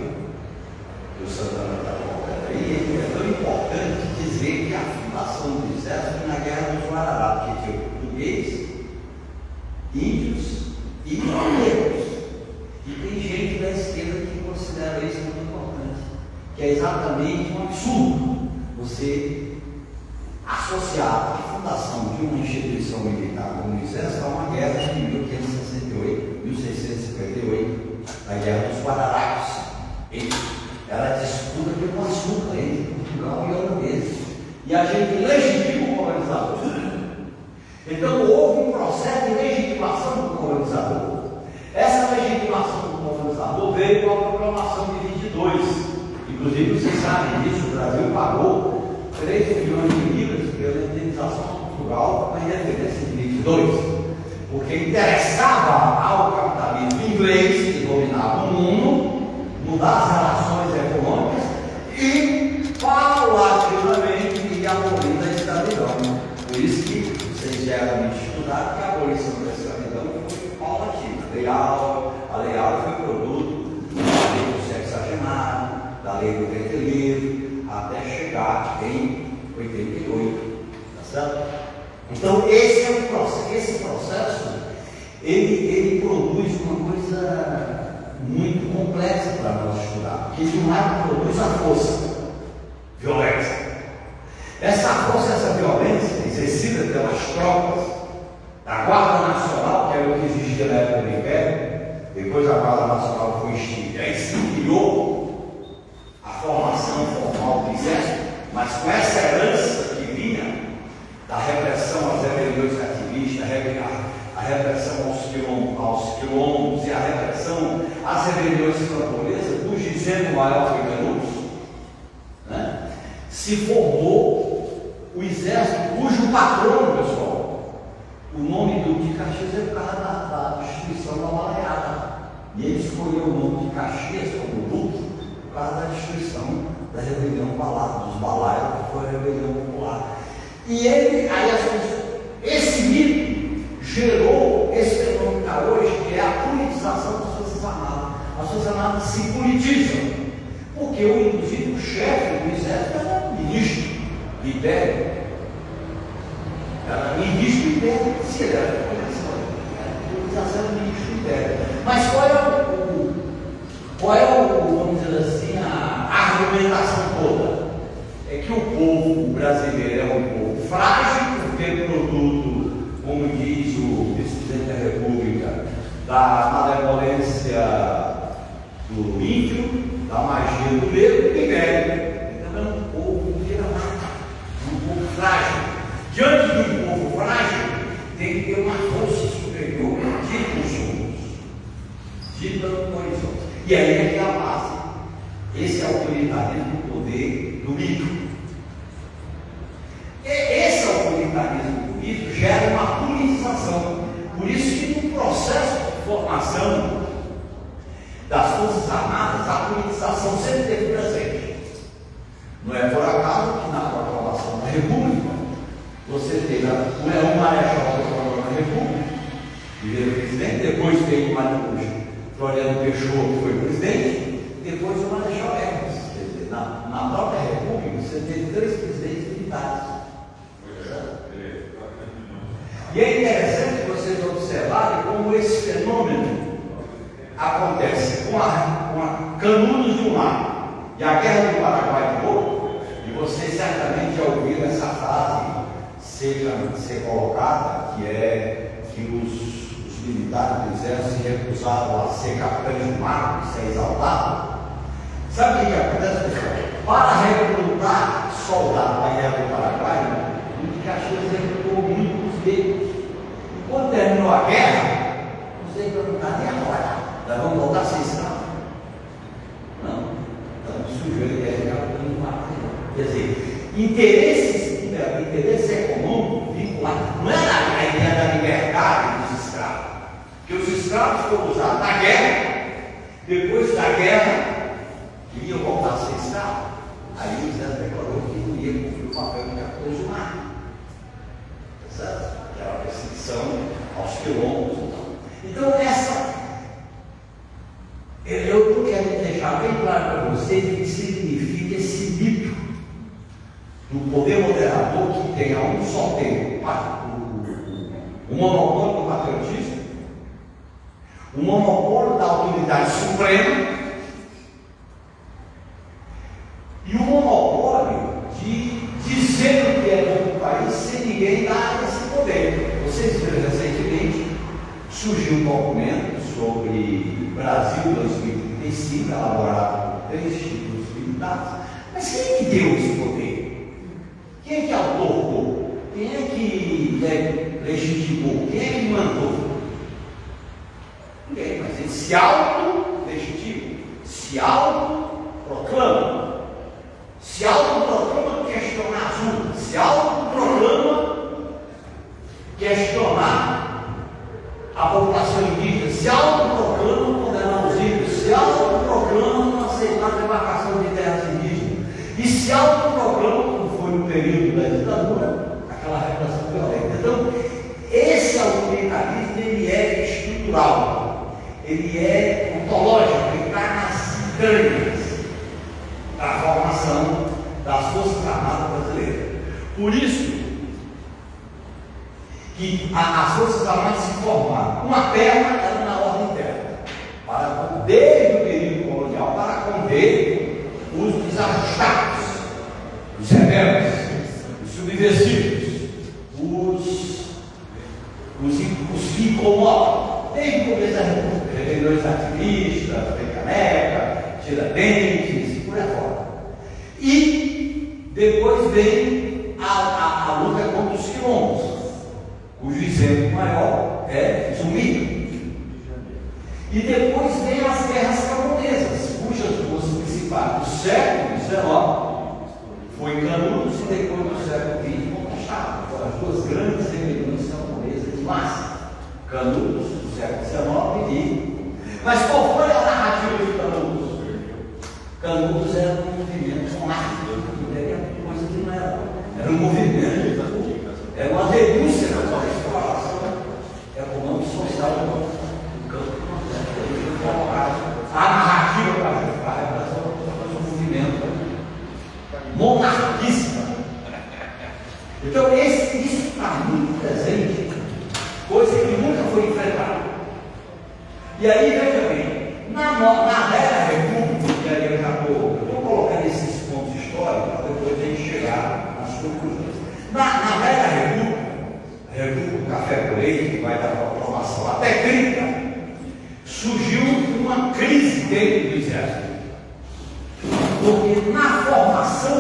[SPEAKER 5] que o Santana está colocando aí, é tão importante dizer que a fundação do exército foi na Guerra dos Guararapes, que tinha português, índios e negros. E tem gente da esquerda que considera isso muito importante, que é exatamente um absurdo você associar a fundação de uma instituição militar como o exército a uma guerra de 1568, 1658, a Guerra dos Guararapes. Era disputa pelo açúcar entre Portugal e holandeses. E a gente legitima o colonizador. Então houve um processo de legitimação do colonizador. Essa legitimação do colonizador veio com a proclamação de 22. Inclusive, vocês sabem disso, o Brasil pagou 3 milhões de libras pela indenização de Portugal com a independência de 22. Porque interessava ao capitalismo inglês, que dominava o mundo, mudar as relações econômicas e paulatinamente ir abolindo a escravidão. Por isso que vocês geralmente estudaram que a abolição da escravidão foi paulatina. A Lei Áurea foi produto da lei do sexagenário, da lei do ventre livre, até chegar em 88. Tá certo? Então esse é o processo. Esse processo ele produz uma coisa muito complexa para nós estudar, porque de um lado produz a força, violência. Essa força, essa violência exercida pelas tropas da Guarda Nacional, que era o que existia na época do Império, depois a Guarda Nacional foi extinta, aí se criou a formação formal do Exército, mas com essa herança que vinha da repressão às rebeliões cativistas, a repressão aos quilombos e a repressão às rebeliões camponesas, dos dizendo maior que Canudos, né? Se formou o exército, cujo patrono, pessoal, o nome do de Caxias é por causa da destruição da Balaiada. E ele escolheu o nome de Caxias como Duque por causa da destruição da rebelião dos Balaios, que foi a rebelião popular. E ele, esse mito gerou esse fenômeno que há hoje, que é a politização das Forças Armadas. As Forças Armadas se politizam, porque inclusive o chefe do exército era o ministro do Império. Era ministro do Império, se ele era politização do ministro do Império. Mas qual é vamos dizer assim, a argumentação toda? É que o povo brasileiro é um povo frágil, porque é produto, como diz o vice-presidente da República, da malevolência do índio, da magia do negro e do velho. Então é um povo vira-lata, um povo frágil. Diante de um povo frágil, tem que ter uma força superior dita nos rumos, dita no horizonte. E aí é que é a base. Esse autoritarismo do poder do mito. Esse autoritarismo do mito gera uma politização. Por isso que no processo de formação das Forças Armadas, a politização sempre teve presente. Não é por acaso que na proclamação da República você teve o Leão Marechal que proclamou a República, primeiro presidente, depois teve o Floriano Peixoto, que foi presidente, depois o Marechal Hermes. Quer dizer, na própria República você teve 3 presidentes militares. E é interessante vocês observarem como esse fenômeno acontece com a Canudos de um lado e a Guerra do Paraguai do outro, e vocês certamente já ouviram essa frase ser colocada, que é que os militares do exército se recusaram a ser capitães de mar, ser exaltados. Sabe o que acontece, pessoal? Para recrutar soldados da Guerra do Paraguai, o de Caxias recrutou muitos negros. E quando terminou a guerra, os negros não estavam nem agora. Nós vamos voltar a ser escravos. Não. Então surgiu a ideia de capitão de mar. Quer dizer, interesse econômico vinculado. Não era a ideia da liberdade dos escravos. Porque os escravos foram usados na guerra, depois da guerra, queriam voltar a ser escravos. Aí o Zé declarou que não ia cumprir o papel de capitão de mar. Certo? Que era a perseguição aos quilombos e tal. Então, eu não quero deixar bem claro para vocês o que significa esse mito do poder moderador que tem a um só tempo o monopólio do patriotismo, o monopólio da autoridade suprema e o monopólio de dizer o que é bom para o país sem ninguém dar esse poder. Vocês viram recentemente, surgiu um documento sobre Brasil 2035, elaborado por 3 institutos militares. Mas quem é que deu esse poder? Quem é que autorou? Quem é que legitimou? Quem é que mandou? Ninguém, mas ele se auto-legitima, se auto-proclama, se autoproclama questionar as urnas, se autoproclama questionar a população indígena, se autoproclama condenar os índios, se autoproclama não aceitar a demarcação de terras indígenas, e se autoproclama, como foi no período da ditadura, aquela repressão violenta. Então, esse autoritarismo, ele é estrutural, ele é ontológico, ele está nas entranhas da formação das Forças Armadas brasileiras. Por isso que as Forças Armadas se formaram. Uma perna era na ordem interna, desde o período colonial, para conter os desajustados, os rebeldes, os subversivos, os que incomodam, desde o começo da República, rebeliões ativistas, Caneca, Tiradentes, e por aí fora. E depois vem a luta contra os quilombos, cujo exemplo maior é Zumbi. E depois vem as guerras camponesas, cujas duas principais do século XIX foi Canudos e depois do século XX conquistadas. Foram as duas grandes rebeliões camponesas de massa. Canudos do século XIX mas qual foi a narrativa de Canudos? Canudos era um movimento monárquico, coisa que não era. Era um movimento, era uma denúncia da exploração econômica e social do campo do Nordeste. A narrativa para justificar era um movimento monarquista. Então, isso está muito presente, coisa que nunca foi enfrentada. E aí, veja bem, na velha república, e aí eu estou colocando esses pontos históricos para depois a gente chegar nas conclusões. Na velha república, a república do café por leite, que vai dar proclamação até 30, surgiu uma crise dentro do exército. Porque na formação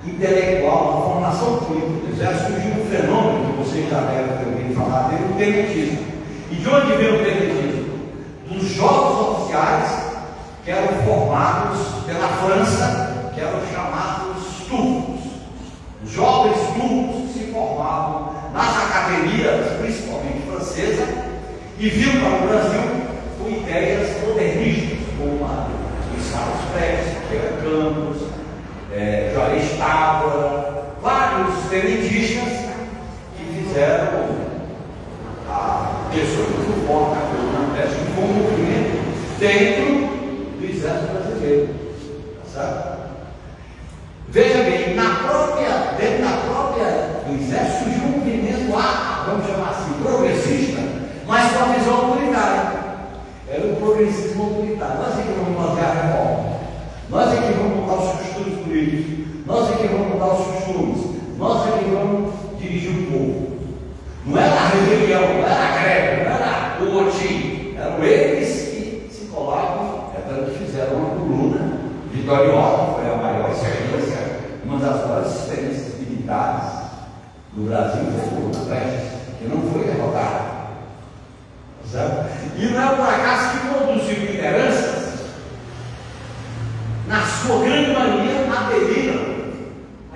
[SPEAKER 5] intelectual, na formação política do exército, surgiu um fenômeno que vocês já devem ter ouvido falar dele, o tenentismo. E de onde veio o tenentismo? Dos jovens oficiais que eram formados pela França, que eram chamados turcos. Os jovens turcos se formavam nas academias, principalmente francesas, e vinham para o Brasil com ideias modernistas, como a Luiz Carlos Prestes, Ferreira Campos, Juarez Távora, vários tenentistas que fizeram a pessoa muito forte na Nordeste, que foi um movimento dentro do exército brasileiro. Certo? Veja bem, dentro da própria do exército surgiu um movimento, vamos chamar assim, progressista, mas com a visão autoritária. Era o progressismo autoritário. Nós é que vamos fazer a reforma, nós é que vamos mudar os costumes políticos, nós é que vamos mudar os costumes, nós é que vamos dirigir o povo. Não era a rebelião, não era a greve, não era o motim, eram eles que se colocavam, tanto que fizeram uma coluna vitoriosa, foi a maior experiência, uma das maiores experiências militares do Brasil, foi a coluna Prestes, que não foi derrotada. Certo? E não é por acaso que produziu lideranças, na sua grande maioria, aderiram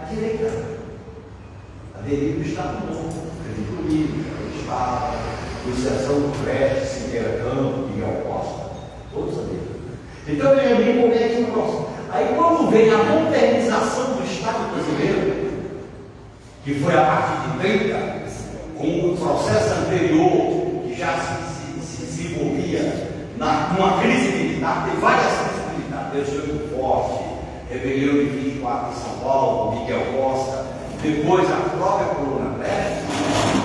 [SPEAKER 5] à direita, aderiram ao Estado Novo, aderiram ao Estado, com exceção do Prestes, quando vem a modernização do Estado brasileiro, que foi a partir de 30, com o processo anterior, que já se desenvolvia numa crise militar, tem várias crises militares, desde o Rio Forte, rebelião de 24 em São Paulo, Miguel Costa, depois a própria Coluna Breve,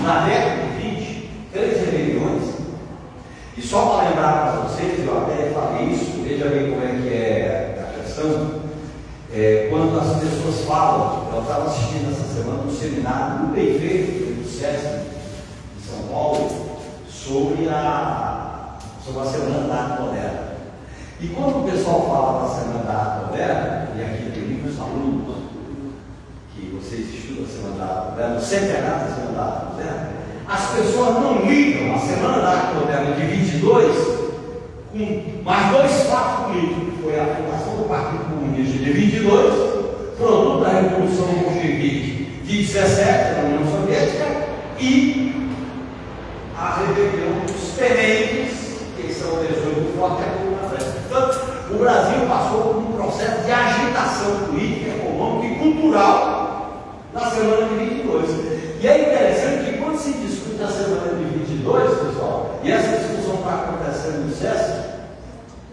[SPEAKER 5] na década de 20, 3 rebeliões. E só para lembrar para vocês, eu até falei isso, veja bem como é que é a questão, quando as pessoas falam, eu estava assistindo essa semana um seminário muito bem feito do SESC de São Paulo sobre a Semana da Arte Moderna. E quando o pessoal fala da Semana da Arte Moderna, e aqui tem muitos alunos que vocês estudam a Semana da Arte Moderna, o centenário da Semana da Arte Moderna, as pessoas não ligam a Semana da Arte Moderna de 22 com mais 2 fatos políticos, que foi a fundação do Partido Comunista de 22, produto da Revolução Bolchevique de 17 na União Soviética, e a rebelião dos tenentes, que são 18 fortes e a Coluna Breve. Portanto, o Brasil passou por um processo de agitação política, econômica e cultural na semana de 22. E é interessante que quando se discute a semana de 22, pessoal, e essa discussão está acontecendo no SESC,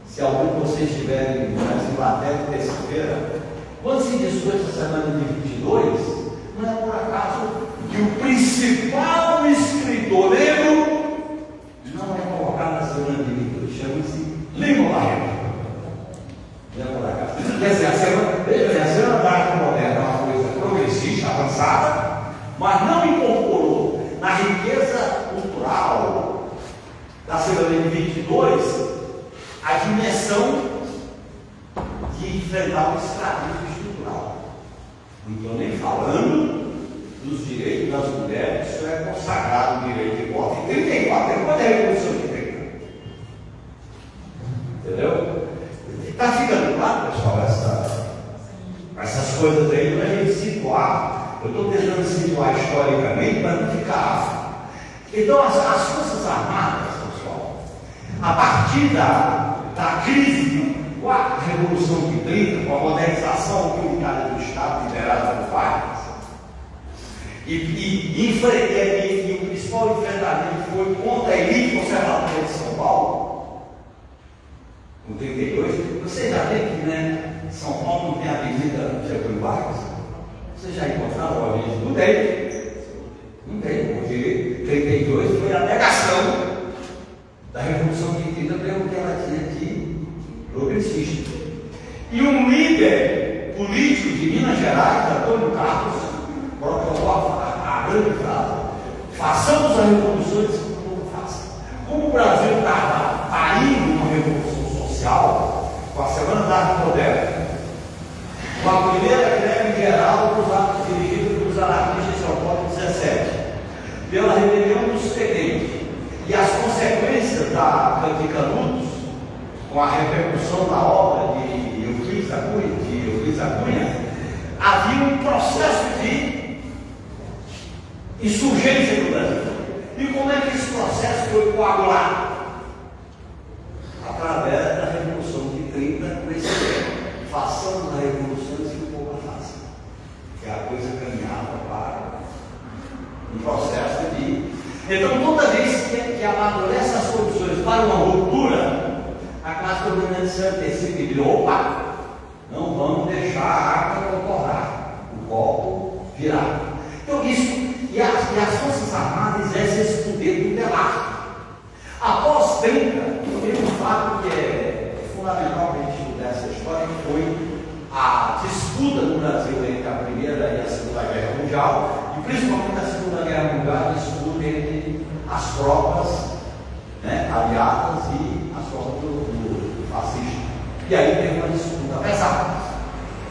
[SPEAKER 5] se algum de vocês estiverem até terça-feira, quando se discute a semana de 22, não é por acaso que o principal escritor negro não é colocado na semana de 22, chama-se Lima Barreto. Não é por acaso. Quer dizer, a semana da arte moderna é uma coisa progressista, avançada, mas não incorporou na riqueza cultural da semana de 22 a dimensão de enfrentar o escravismo estrutural. Não estou nem falando dos direitos das mulheres, isso é consagrado o direito de voto em 34, depois da Revolução de 30. Entendeu? Está ficando claro, pessoal, essas coisas aí para a gente situar. Eu estou tentando situar historicamente para não ficar. Então, as Forças Armadas, pessoal, a partir da crise com a Revolução de 30, com a modernização autoritária do Estado liderada por Vargas, e o principal enfrentamento foi contra a elite conservadora de São Paulo, com 32. Vocês já viram que, né, São Paulo não tem a avenida Getúlio Vargas? Vocês já encontraram a avenida? Não tem. Não tem, porque 32 foi a negação da Revolução de 30 pelo que ela tinha de progressista. E um líder político de Minas Gerais, Antônio Carlos, proclamou a grande frase: façamos a revolução e o povo faça. Como o Brasil estava indo uma revolução social, com a Semana da Arte Moderna, com a primeira greve geral dirigida pelos anarquistas de São Paulo em 17, pela rebelião dos tenentes e as consequências de Canudos, com a repercussão da obra de Euclides Acunha, havia um processo de insurgência no Brasil. E como é que esse processo foi coagulado? Através da Revolução de 30, com esse tema: façamos a revolução e o povo a faça. Que a coisa caminhava para um processo de. Então, toda vez que amadurece as soluções para uma ruptura, a classe dominante se antecipa e diz: opa, não vamos deixar a água concordar, o copo virar. Então, isso, e as Forças Armadas exercem esse poder tutelar. Após 30, tem um fato que é fundamental para a gente estudar essa história, que foi a disputa no Brasil entre a Primeira e a Segunda Guerra Mundial, e principalmente a Segunda Guerra Mundial, a disputa entre as tropas, né, aliadas e as tropas do fascista. E aí tem uma disputa pesada.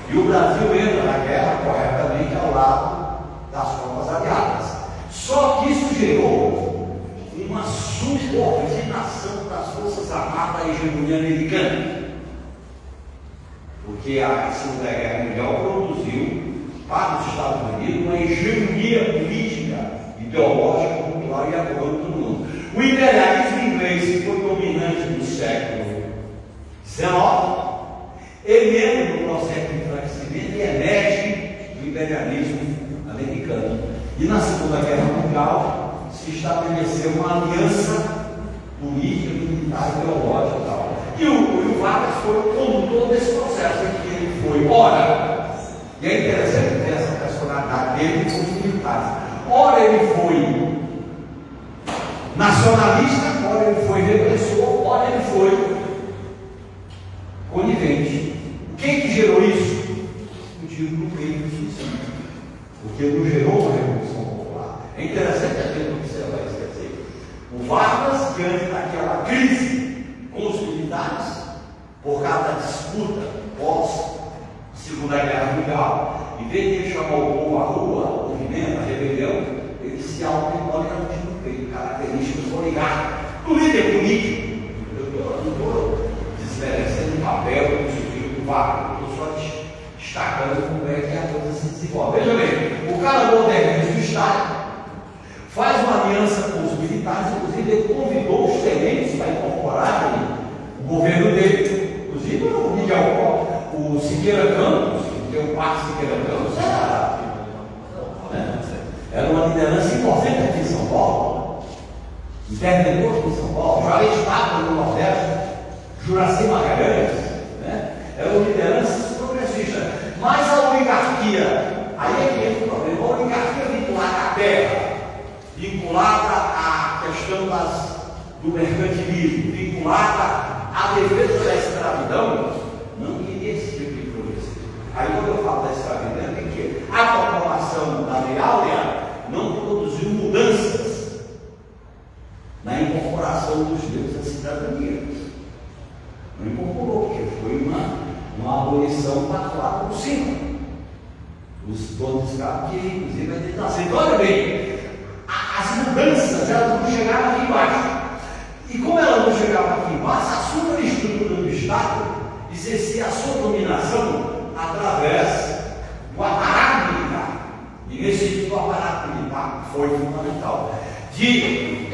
[SPEAKER 5] E o Brasil entra na guerra corretamente ao lado das tropas aliadas. Só que isso gerou uma subordinação das Forças Armadas à hegemonia americana. Porque a Segunda Guerra Mundial produziu para os Estados Unidos uma hegemonia política, ideológica, cultural e econômica no mundo. O imperialismo inglês, que foi dominante no século XIX, Ele entra no processo de enfraquecimento e emerge do imperialismo americano. E na Segunda Guerra Mundial se estabeleceu uma aliança política, militar e ideológica e tal. E o Vargas foi o condutor desse processo, em que ele foi, ora, e é interessante ter essa personalidade dele com os militares, ora ele foi nacionalista, ora ele foi repressor, ora ele foi conivente. Quem que gerou isso? O tiro no peito do suicídio, porque não gerou uma revolução popular. É interessante a gente observar isso, quer dizer, o Vargas, diante daquela crise com os militares, por causa da disputa pós-Segunda Guerra Mundial, em vez de ele chamar o povo à rua, ao movimento, à rebelião, ele se auto-impõe no tiro no peito, características do oligarca, do líder político. Eu não estou desmerecendo o papel do sujeito do Vargas, eu estou só destacando como é que a coisa se desenvolve. Veja bem, o cara moderniza o Estado, faz uma aliança com os militares, inclusive ele convidou os tenentes para incorporarem o governo dele. Inclusive o Miguel, o Siqueira Campos, que é o Parque Siqueira Campos, era uma liderança importante aqui em São Paulo, interventor aqui em São Paulo, Juarez Pablo no Nordeste, Juraci Magalhães, né? Eram lideranças progressistas. Mas a oligarquia, aí é que entra o problema, a oligarquia vinculada à terra, vinculada à questão do mercantilismo, vinculada à defesa da escravidão, não queria esse tipo de progressismo. Aí quando eu falo da escravidão, é que a proclamação da Lei Áurea não produziu mudanças na incorporação dos negros à cidadania. Não incorporou, porque foi uma abolição pactuada por cima. Os donos de escravos que inclusive a gente nasceu. Então, olha bem, as mudanças elas não chegavam aqui embaixo. E como elas não chegavam aqui embaixo, a superestrutura do Estado exercia a sua dominação através do aparato militar. E nesse sentido, o aparato militar foi fundamental. De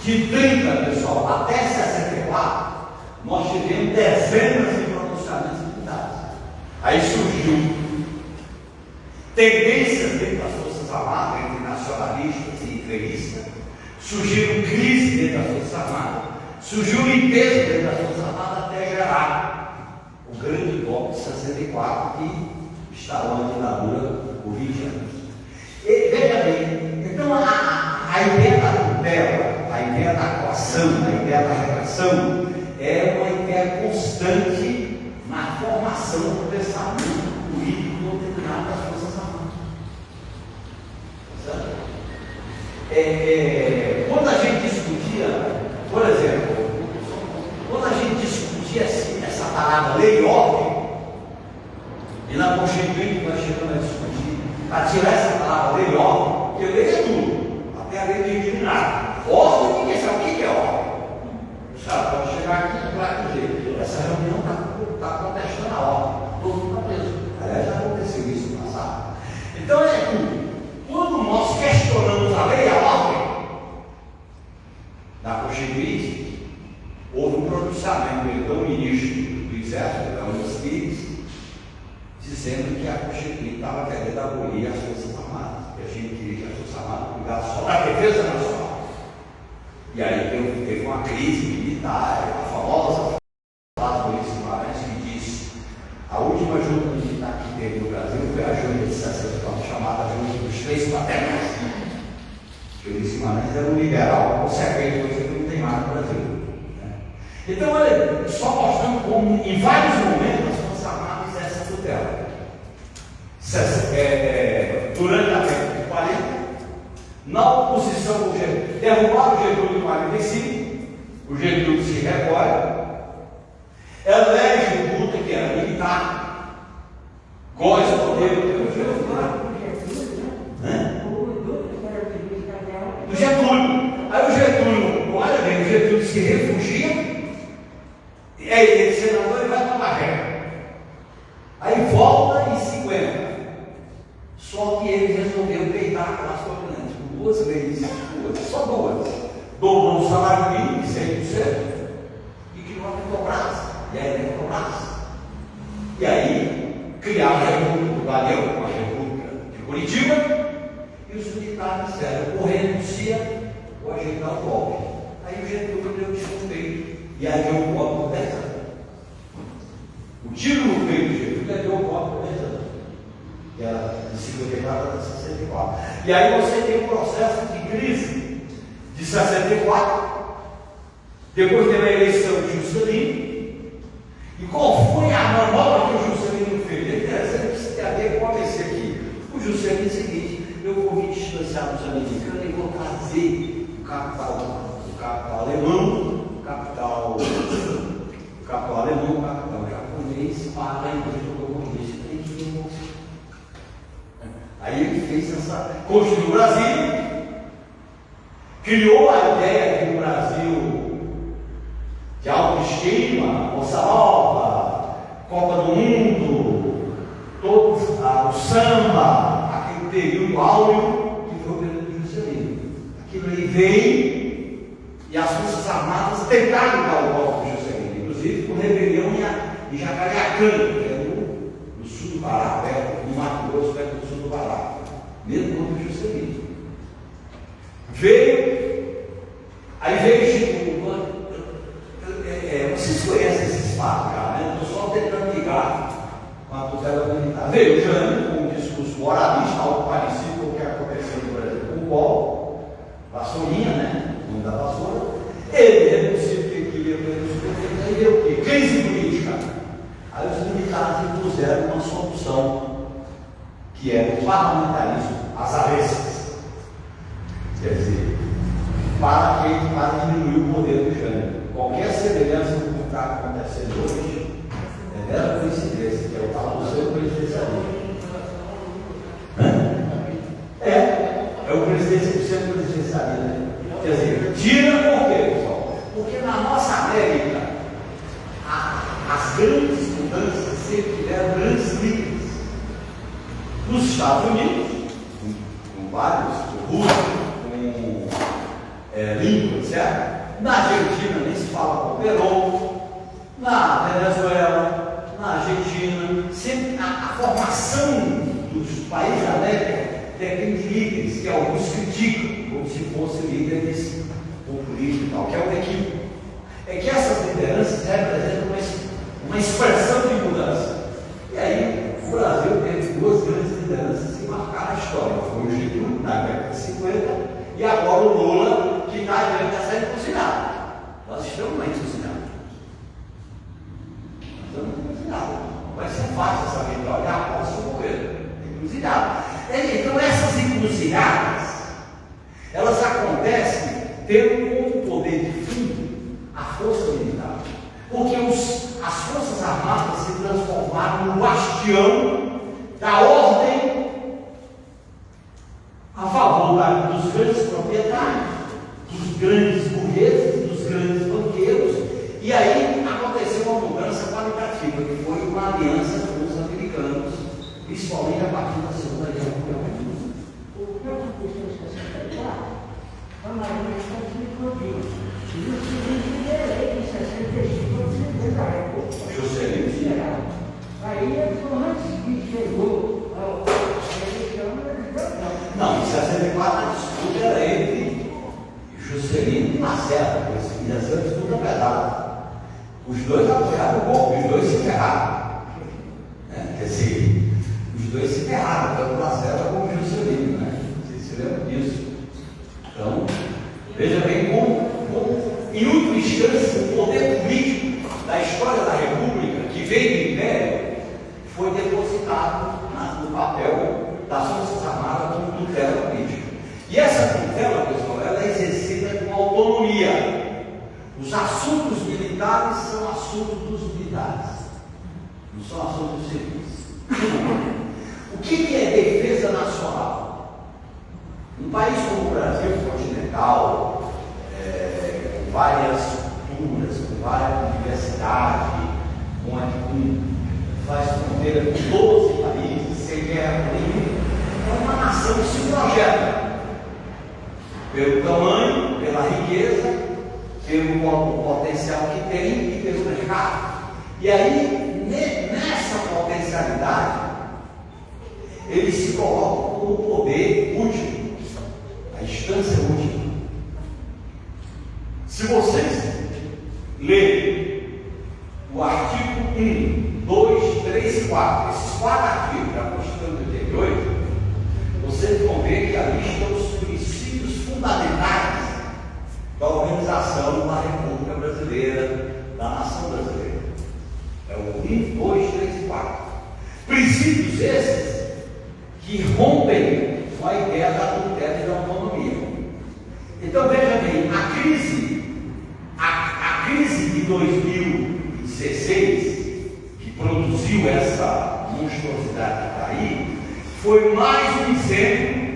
[SPEAKER 5] 30, pessoal, até 64, nós tivemos dezenas de pronunciamentos militares. Aí surgiu tendências dentro das Forças Armadas, entre nacionalistas e entreguistas, surgiram crises dentro das Forças Armadas, surgiu limpeza dentro das Forças Armadas até gerar o grande golpe de 64 que instalou a ditadura por 20 anos. E, veja bem, então a ideia da tutela, a ideia da coação, a ideia da repressão é uma ideia constante na formação do pensamento político doutrinário das Forças Armadas. Quando a gente discutia, por exemplo, quando a gente discutia essa palavra lei e ordem, e na Constituinte nós chegamos a discutir, a tirar essa palavra lei e ordem, porque lei é tudo, até a lei do incriminado. Ordem, ninguém sabe o que é ordem. Os caras podem chegar aqui e falar que essa reunião está contestando a ordem, todo mundo está preso. Aliás, já aconteceu isso no passado. Então é tudo. Quando nós questionamos a lei e a ordem da Constituinte, houve um pronunciamento do então ministro do Exército, da Luiz Pires, dizendo que a Constituinte estava querendo abolir as Forças Armadas, que a gente queria que as Forças Armadas cuidassem só da defesa nacional. E aí teve uma crise militar, a famosa frase do Ulisses Guimarães que diz: a última junta militar que teve no Brasil foi a junta de 64, chamada Junta dos Três Patetas. O Ulisses Guimarães era um liberal consequente, coisa que não tem mais no Brasil. Né? Então, olha, só mostrando como em vários momentos as Forças Armadas exercem essa tutela. Durante a década de 40, na oposição, derrubaram o Getúlio em 45, o Getúlio se recolhe, elege o Dutra, que era militar, gosta dele, do Getúlio. Aí o Getúlio, olha bem, o Getúlio se refugia, e aí ele, senador, ele vai para a Magé. Aí volta e se aguenta. Só que ele resolveu peitar aquelas propriedades com duas leis, só duas. Dobrou o salário mínimo de 100% e criou a Petrobras. E aí a Petrobras. E Curitiba, e os militares disseram: ou renuncia ou ajeitar o golpe. Aí o Getúlio deu desconfeito e adiou o golpe por 10 anos. O tiro no peito do Getúlio adiou o golpe por 10 anos. Que era de 54 a 64. E aí você tem o processo de crise de 64, depois teve a eleição de Juscelino. E qual foi a manobra que o Juscelino fez? É interessante que isso tem a ver com o ABC aqui. O Juscelino é o seguinte: eu vou me distanciar dos americanos e vou trazer o capital alemão, o capital japonês para a indústria comunista. Aí ele fez construiu o Brasil, criou a ideia de um Brasil de autoestima, Bossa Nova, Copa do Mundo, todo o samba, aquele período áureo que foi o período de Juscelino. Aquilo aí veio e as Forças Armadas tentaram dar o golpe de Juscelino, inclusive com rebelião em Jacareacanga, que é no sul do Pará, perto do Mato Grosso, perto do sul do Pará, mesmo contra o Juscelino. Aí veio Chico. Vocês conhecem esses fatos já, né? Estou só tentando ligar com a tutela militar. Veio o Jânio com um discurso moralista, algo parecido com o que aconteceu no Brasil com o Collor, Vassourinha, né? O nome da vassoura. Ele renunciou o que queria para ele, aí deu o quê? Crise política. Aí os militares impuseram uma solução, que é o parlamentarismo às avessas. Quer dizer, para diminuir o poder do Jânio. Qualquer semelhança com o que está acontecendo hoje é mera coincidência, que é o tal do seu presidencialismo. É o seu presidencialismo. Quer dizer, tira por quê, pessoal? Porque na nossa América, as grandes mudanças sempre tiveram grandes líderes. Nos Estados Unidos, com vários, com Roosevelt, com Lincoln, certo? Na Argentina nem se fala com Perón, na Venezuela, na Argentina, sempre a formação dos países da América tem aqueles líderes que alguns criticam como se fossem líderes populistas e tal, que é um equívoco. É que essas lideranças representam uma expressão de mudança. E aí o Brasil teve duas grandes lideranças que marcaram a história. Foi o Getúlio, na década de 50, e agora o Lula, que está diante dessa encruzilhada. Nós estamos na encruzilhada. Não vai ser fácil essa vitória após o governo. Encruzilhada. Então essas encruzilhadas, elas acontecem tendo como poder de fundo a força militar. Porque as Forças Armadas se transformaram no bastião da ordem a favor dos grandes proprietários, dos grandes burgueses, dos grandes banqueiros. E aí aconteceu uma mudança qualitativa, que foi uma aliança com os americanos, principalmente a partir da Segunda Guerra Mundial.
[SPEAKER 6] O que aconteceu em 64? A Marinha está se explodindo. E o seguinte eleito em 65 para o presidente da República.
[SPEAKER 5] Juscelino tinha.
[SPEAKER 6] Aí, antes que chegou a eleição, eles ganharam.
[SPEAKER 5] Não, em 64 a disputa era entre Juscelino e Lacerda, ia ser uma disputa pesada. Os dois apoiaram o golpe, os dois se ferraram. Quer dizer, os dois se ferraram, tanto Lacerda como Juscelino, né? Vocês se lembram disso? Então, veja bem como em última instância, o poder político da história da República, que veio do Império, foi depositado no papel das Forças Armadas como tutela política. E essa tutela, pessoal, ela é exercida com autonomia. Os assuntos militares são assuntos dos militares, não são assuntos civis. O que é defesa nacional? Um país como o Brasil, continental, com várias culturas, com várias universidades, faz fronteira com 12 países, sem guerra nenhuma, é uma nação que se projeta pelo tamanho, pela riqueza, pelo potencial que tem e pelo mercado. E aí, nessa potencialidade, eles se colocam como o artigo 1, 2, 3 e 4. Esses 4 artigos da Constituição de 88, vocês vão ver que ali estão os princípios fundamentais da organização da República Brasileira, da nação brasileira. É o 1, 2, 3 e 4. Princípios esses que rompem com a ideia da tutela e da autonomia. Então veja bem, a crise de 2016, que produziu essa monstruosidade que está aí, foi mais um exemplo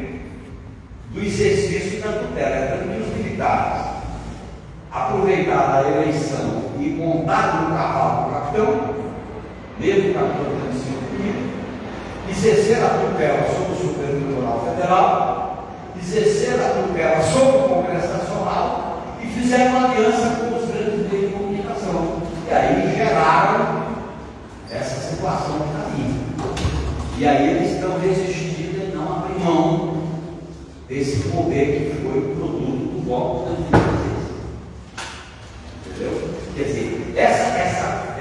[SPEAKER 5] do exercício da tutela. Tanto que os militares aproveitaram a eleição e montaram no cavalo do capitão, mesmo o capitão tendo sido punido, exerceram a tutela sobre o Supremo Tribunal Federal, exerceram a tutela sobre o Congresso Nacional e fizeram uma aliança com os grandes meios de comunicação. E aí geraram essa situação que está aí. E aí eles estão resistindo em não abrir mão desse poder que foi produto do golpe de 2016. Entendeu? Quer dizer,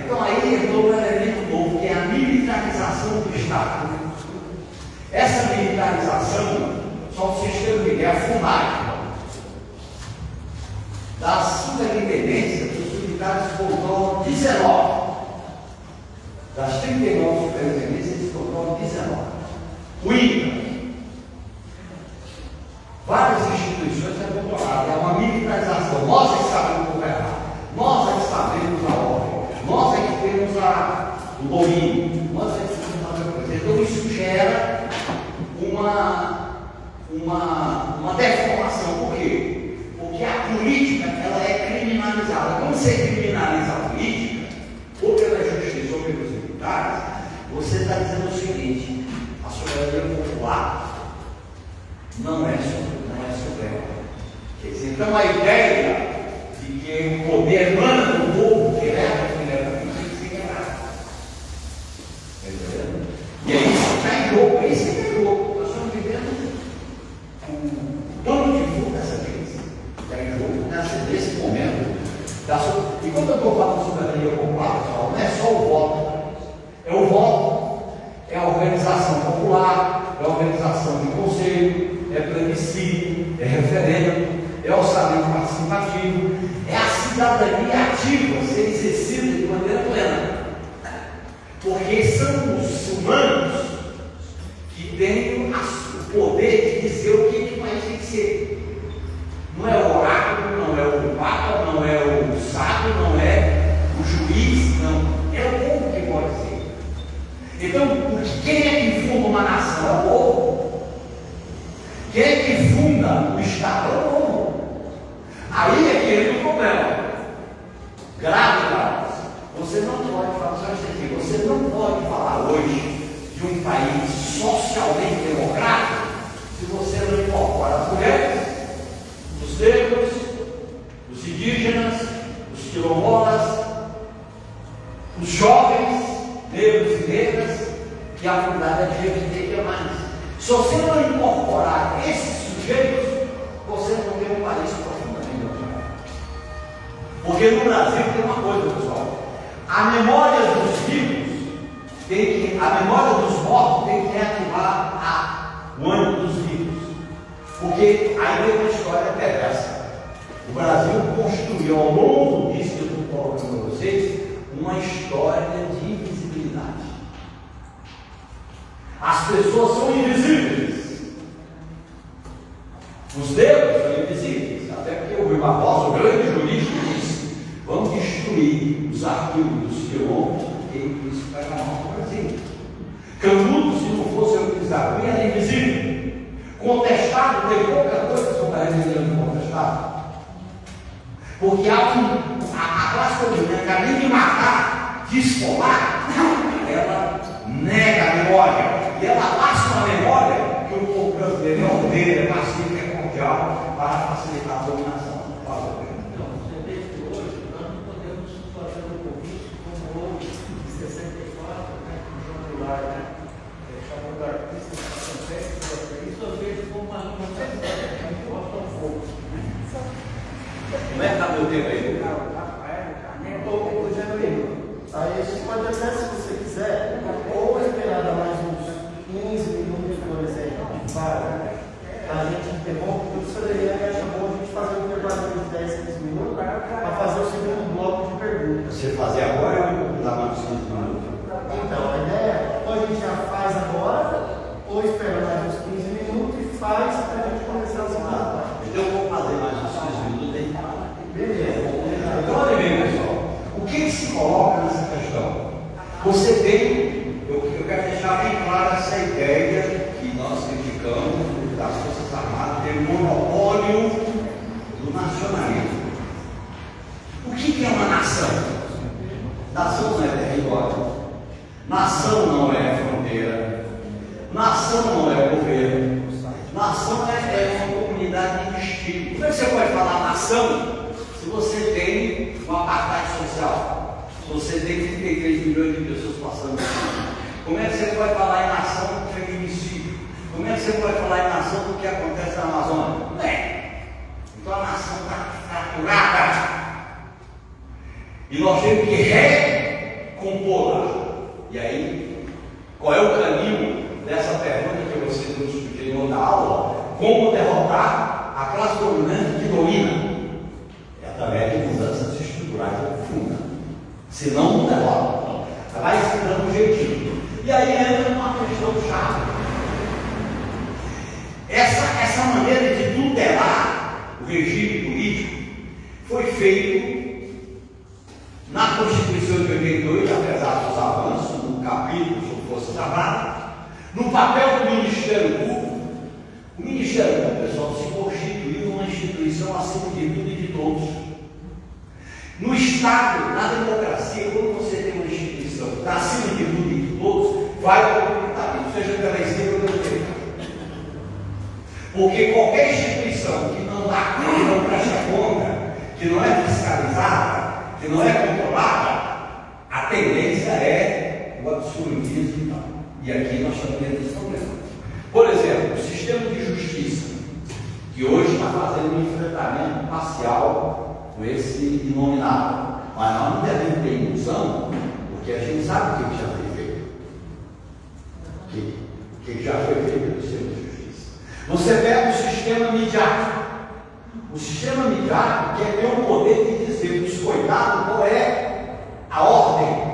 [SPEAKER 5] então aí entrou um elemento novo, que é a militarização do Estado. Essa militarização, só para vocês terem uma ideia, a FUNAI, das superintendências, os militares controlam 19. Das 39 superintendências, eles controlam 19. O INCA, várias instituições são controladas, é uma militarização. Nós é que sabemos governar, nós é que sabemos a ordem, nós é que temos o domínio, nós é que temos fazer coisa. Então isso gera uma deformação. Por quê? Porque a política ela é criminalizada. Quando você criminaliza a política, ou pela justiça ou pelos militares, você está dizendo o seguinte: a soberania popular não é soberana. Quer dizer, então a ideia de que o poder emana do povo que leva a mulher tem que ser quebrado. Entendeu? E é isso que está em jogo, é isso que está em jogo. Nós estamos vivendo o pano de fundo dessa crise. Está em jogo nesse momento. E quando eu estou falando de soberania popular, pessoal, não é só o voto. É o voto, é a organização popular, é a organização de conselho, é plebiscito, é referendo, é orçamento participativo, é a cidadania ativa ser exercida de maneira plena. Porque são os humanos que têm o poder de dizer o que o país tem que ser. Não é o oráculo, não é o papa, não é o sábio, não é o juiz, não. É o povo que pode ser. Então, quem é que funda uma nação? É o povo. Quem é que funda o Estado? É o povo. Aí é que entra o problema. Grave. Você não pode falar, você não pode falar hoje de um país socialmente democrático se você não incorpora as mulheres, os negros, os indígenas, os quilombolas, os jovens, negros e negras, e a comunidade LGBT+. Se você não incorporar esses sujeitos, você não tem um país profundamente democrático. Porque no Brasil tem uma coisa, pessoal: a memória dos vivos a memória dos mortos tem que reativar o ânimo dos vivos. Porque aí tem uma história perversa. O Brasil construiu ao longo disso que eu estou colocando para vocês uma história de invisibilidade. As pessoas são invisíveis. Os negros são invisíveis. Até porque o Rui Barbosa, o grande jurista, disse: vamos destruir os arquivos dos quilombos, porque isso vai dar mal para o Brasil. Canudo, se não fosse utilizado, era invisível. Contestado, tem pouca coisa sobre a religião de contestado. Porque a classe dominante, além de matar, de esfolar, ela nega a memória. E ela passa uma memória que o povo brasileiro é ordeiro, é pacífico, é cordial, para facilitar a dominação.
[SPEAKER 6] Então, você vê que hoje nós não podemos fazer um convite como houve em 64, né, com o João Goulart, né, chamando de artista, isso eu vejo como uma necessidade, mas gosta um pouco.
[SPEAKER 5] Como é que está meu tempo aí?
[SPEAKER 6] Nem estou dizendo aí. Está
[SPEAKER 2] Aí a gente pode até, se você quiser, ou esperar dar mais uns 15 minutos, por exemplo, para a gente interromper. O professor Eliane chamou a gente fazer um intervalo de 10, 15 minutos para fazer o segundo bloco de perguntas.
[SPEAKER 5] Você fazer agora ou dar mais 15 minutos?
[SPEAKER 2] Então, a ideia é, ou a gente já faz agora, ou espera mais uns 15 minutos e faz para a gente começar a segunda parte.
[SPEAKER 5] Então eu vou fazer mais uns 15 minutos aí.
[SPEAKER 2] Beleza.
[SPEAKER 5] Então, olha bem, pessoal. O que se coloca nessa questão? Você tem, eu quero deixar bem clara essa ideia que nós criticamos das Forças Armadas, ter um monopólio do nacionalismo. O que é uma nação? Nação não é território. Nação não é fronteira. Nação não é governo. Nação é uma comunidade de destino. Como é que você pode falar nação se você tem um apartheid social? Se você tem 33 milhões de pessoas passando por cima? Como é que você pode falar em nação do feminicídio? Como é que você pode falar em nação do que acontece na Amazônia? Não é. Então a nação está fraturada. E nós temos que recompô-la. E aí, qual é o caminho dessa pergunta que você nos discutiu na aula? Como derrotar a classe dominante que domina? É através de mudanças estruturais profundas. Se não derrota, vai se dando um jeitinho. E aí entra uma questão chave. Essa maneira de tutelar o regime político foi feito na Constituição de 88, apesar dos avanços no capítulo sobre Forças Armadas, no papel do Ministério Público. O Ministério Público, pessoal, se constituiu uma instituição acima de tudo e de todos. No Estado, na democracia, quando você tem uma instituição que está acima de tudo e de todos, vai ao comportamento, seja pela esquerda ou pela direita. Porque qualquer instituição que não dá conta, que não presta conta, que não é fiscalizada, que não é controlada, a tendência é o absolutismo e tal. E aqui nós estamos tendo esse problema. Por exemplo, o sistema de justiça, que hoje está fazendo um enfrentamento parcial com esse inominável. Mas nós não devemos ter ilusão, porque a gente sabe o que já foi feito. O que já foi feito pelo sistema de justiça. Você pega o sistema midiático. O sistema midiático quer ter o poder de dizer para os coitados qual é a ordem.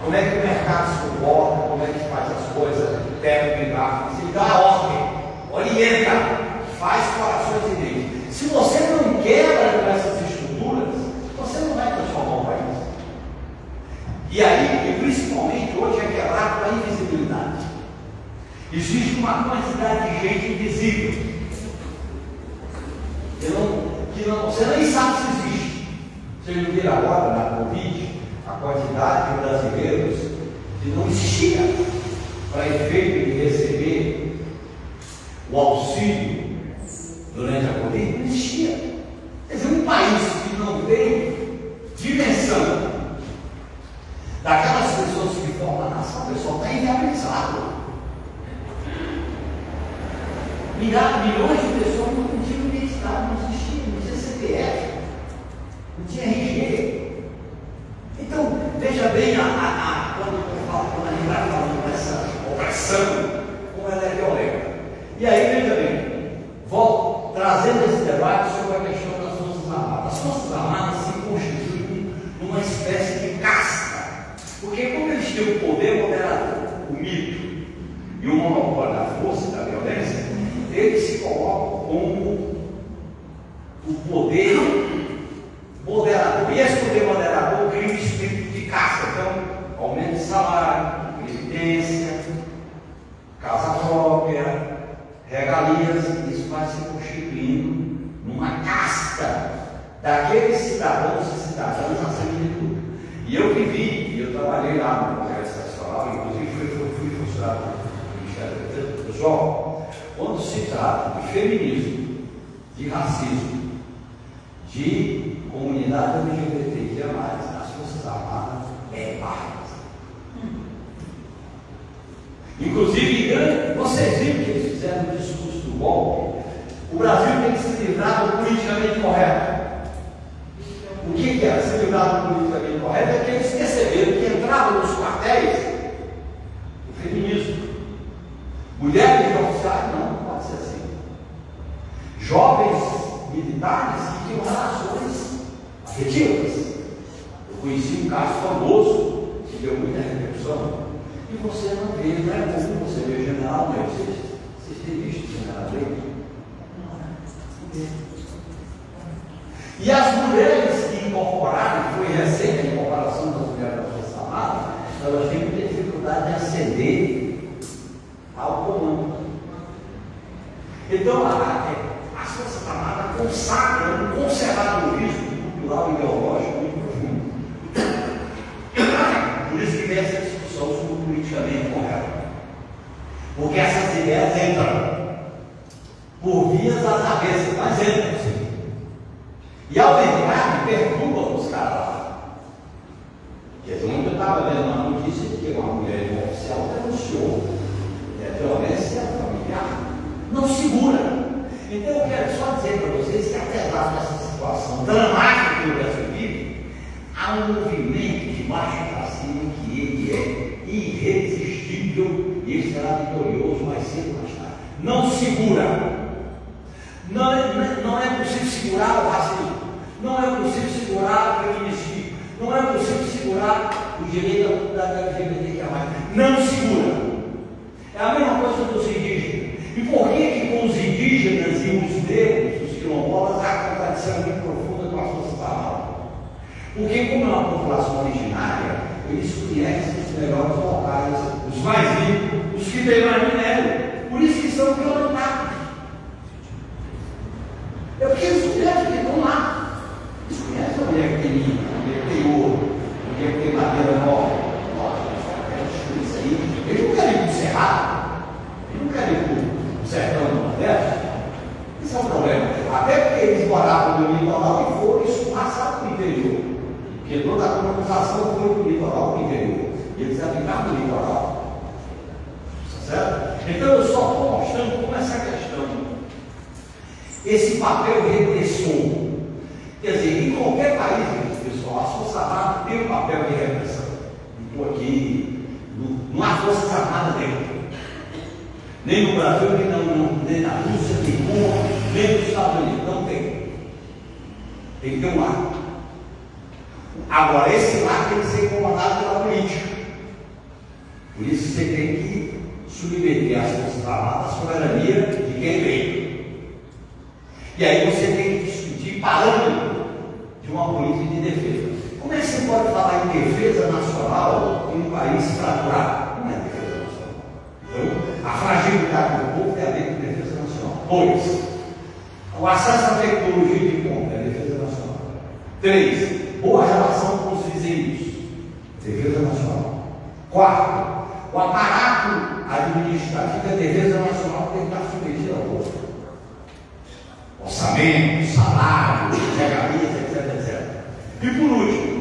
[SPEAKER 5] Como é que o mercado se comporta, como é que faz as coisas, técnico e gráfico. Você dá a ordem, orienta, faz corações e mentes. Se você não quebra com essas estruturas, você não vai transformar o país. E aí, e principalmente hoje, é quebrar com a invisibilidade. Existe uma quantidade de gente invisível. Você nem sabe se existe. Vocês não viram agora na Covid a quantidade de brasileiros que não existia para efeito de receber o auxílio durante a Covid, não existia. Quer dizer, um país que não tem dimensão daquelas pessoas que formam a nação, o pessoal está inviabilizado. Milhões de pessoas não tinham identidade, não existia, não tinha CPF, não tinha RG. Então, veja bem, quando a gente vai falando dessa opressão, como ela é violenta. E aí, veja bem, volto trazendo esse debate sobre a questão das Forças Armadas. As Forças Armadas se constituem numa espécie de casta, porque como eles têm o poder moderador, o mito e o monopólio da força e da violência, eles se colocam como o poder moderador. E esse poder moderador cria um espírito de caça. Então, aumento de salário, previdência, casa própria, regalias, isso vai se constituindo numa casta daqueles cidadãos e cidadãs acima de tudo. E eu vivi, eu trabalhei lá no Congresso Nacional, inclusive fui funcionário do Ministério da Defesa. Pessoal, quando se trata de feminismo, de racismo, de comunidade LGBTQIA+, as Forças Armadas é barra. Inclusive, vocês viram que eles fizeram o discurso do golpe? O Brasil tem que se livrar do politicamente correto. O que que era ser livrado politicamente correto é que eles perceberam que entrava nos quartéis o feminismo. Mulheres de oficiais, não pode ser assim. Jovens militares que tinham relações afetivas. Eu conheci um caso famoso que deu muita repercussão. E você não vê, não é comum você ver general, né? Vocês têm visto general Leite? Não é. E as mulheres que incorporaram, foi recente a incorporação das mulheres da Força Armada, elas têm muita dificuldade de ascender ao comando. Então, as Forças Armadas consagram um conservadorismo cultural e ideológico muito profundo. Por isso que vem essa discussão sobre o politicamente correto. Porque essas ideias entram por vias das avessas, mas entram sim. E ao entrar, perturbam os caras lá. Porque ontem eu estava vendo uma notícia de que uma mulher de um oficial denunciou violência familiar. Não segura. Então eu quero só dizer para vocês que apesar dessa situação dramática que o Brasil vive, há um movimento de baixo para cima que ele é irresistível e ele será vitorioso mais cedo ou mais tarde. Não segura. Não é possível segurar o racismo. Não é possível segurar o feminicídio. Não é possível segurar o direito da LGBTQIA+. Não segura. É a mesma coisa dos indígenas. E por que com os indígenas e os negros, os quilombolas, há uma contradição muito profunda com as Forças Armadas? Porque como é uma população originária, eles conhecem os melhores locais, os mais ricos, os que têm mais minério. Por isso que são violentados. É porque eles conhecem que estão lá. Eles conhecem onde é que tem milho, onde é que tem ouro, onde é que tem madeira nova. Isso aí. Eles não querem ir para o Cerrado, eles não querem ir para o sertão do Nordeste. Isso é um problema. Até porque eles moravam no litoral e foram escorraçados no interior. Porque toda a colonização foi do litoral para o interior. E eles habitavam no litoral. Certo? Então eu só estou mostrando como essa questão, esse papel repressor. Quer dizer, em qualquer país, pessoal, as Forças Armadas têm um papel de repressão. Estou aqui, não há Forças Armadas dentro. Nem no Brasil, nem na Rússia, nem no Cuba, nem nos Estados Unidos. Não tem. Tem que ter um lar. Agora, esse lar tem que ser comandado pela política. Por isso você tem que submeter as Forças Armadas à soberania de quem veio. E aí você tem que discutir parâmetro de uma política de defesa. Como é que você pode falar em defesa nacional em um país fraturado? Não é defesa nacional. Então, a fragilidade do povo tem a ver com defesa nacional. 2. O acesso à tecnologia de ponta é defesa nacional. 3. Boa relação com os vizinhos. Defesa nacional. 4. O aparato administrativo é defesa nacional, tem que estar submetido ao povo. Orçamento, salário, regalias, etc. E por último,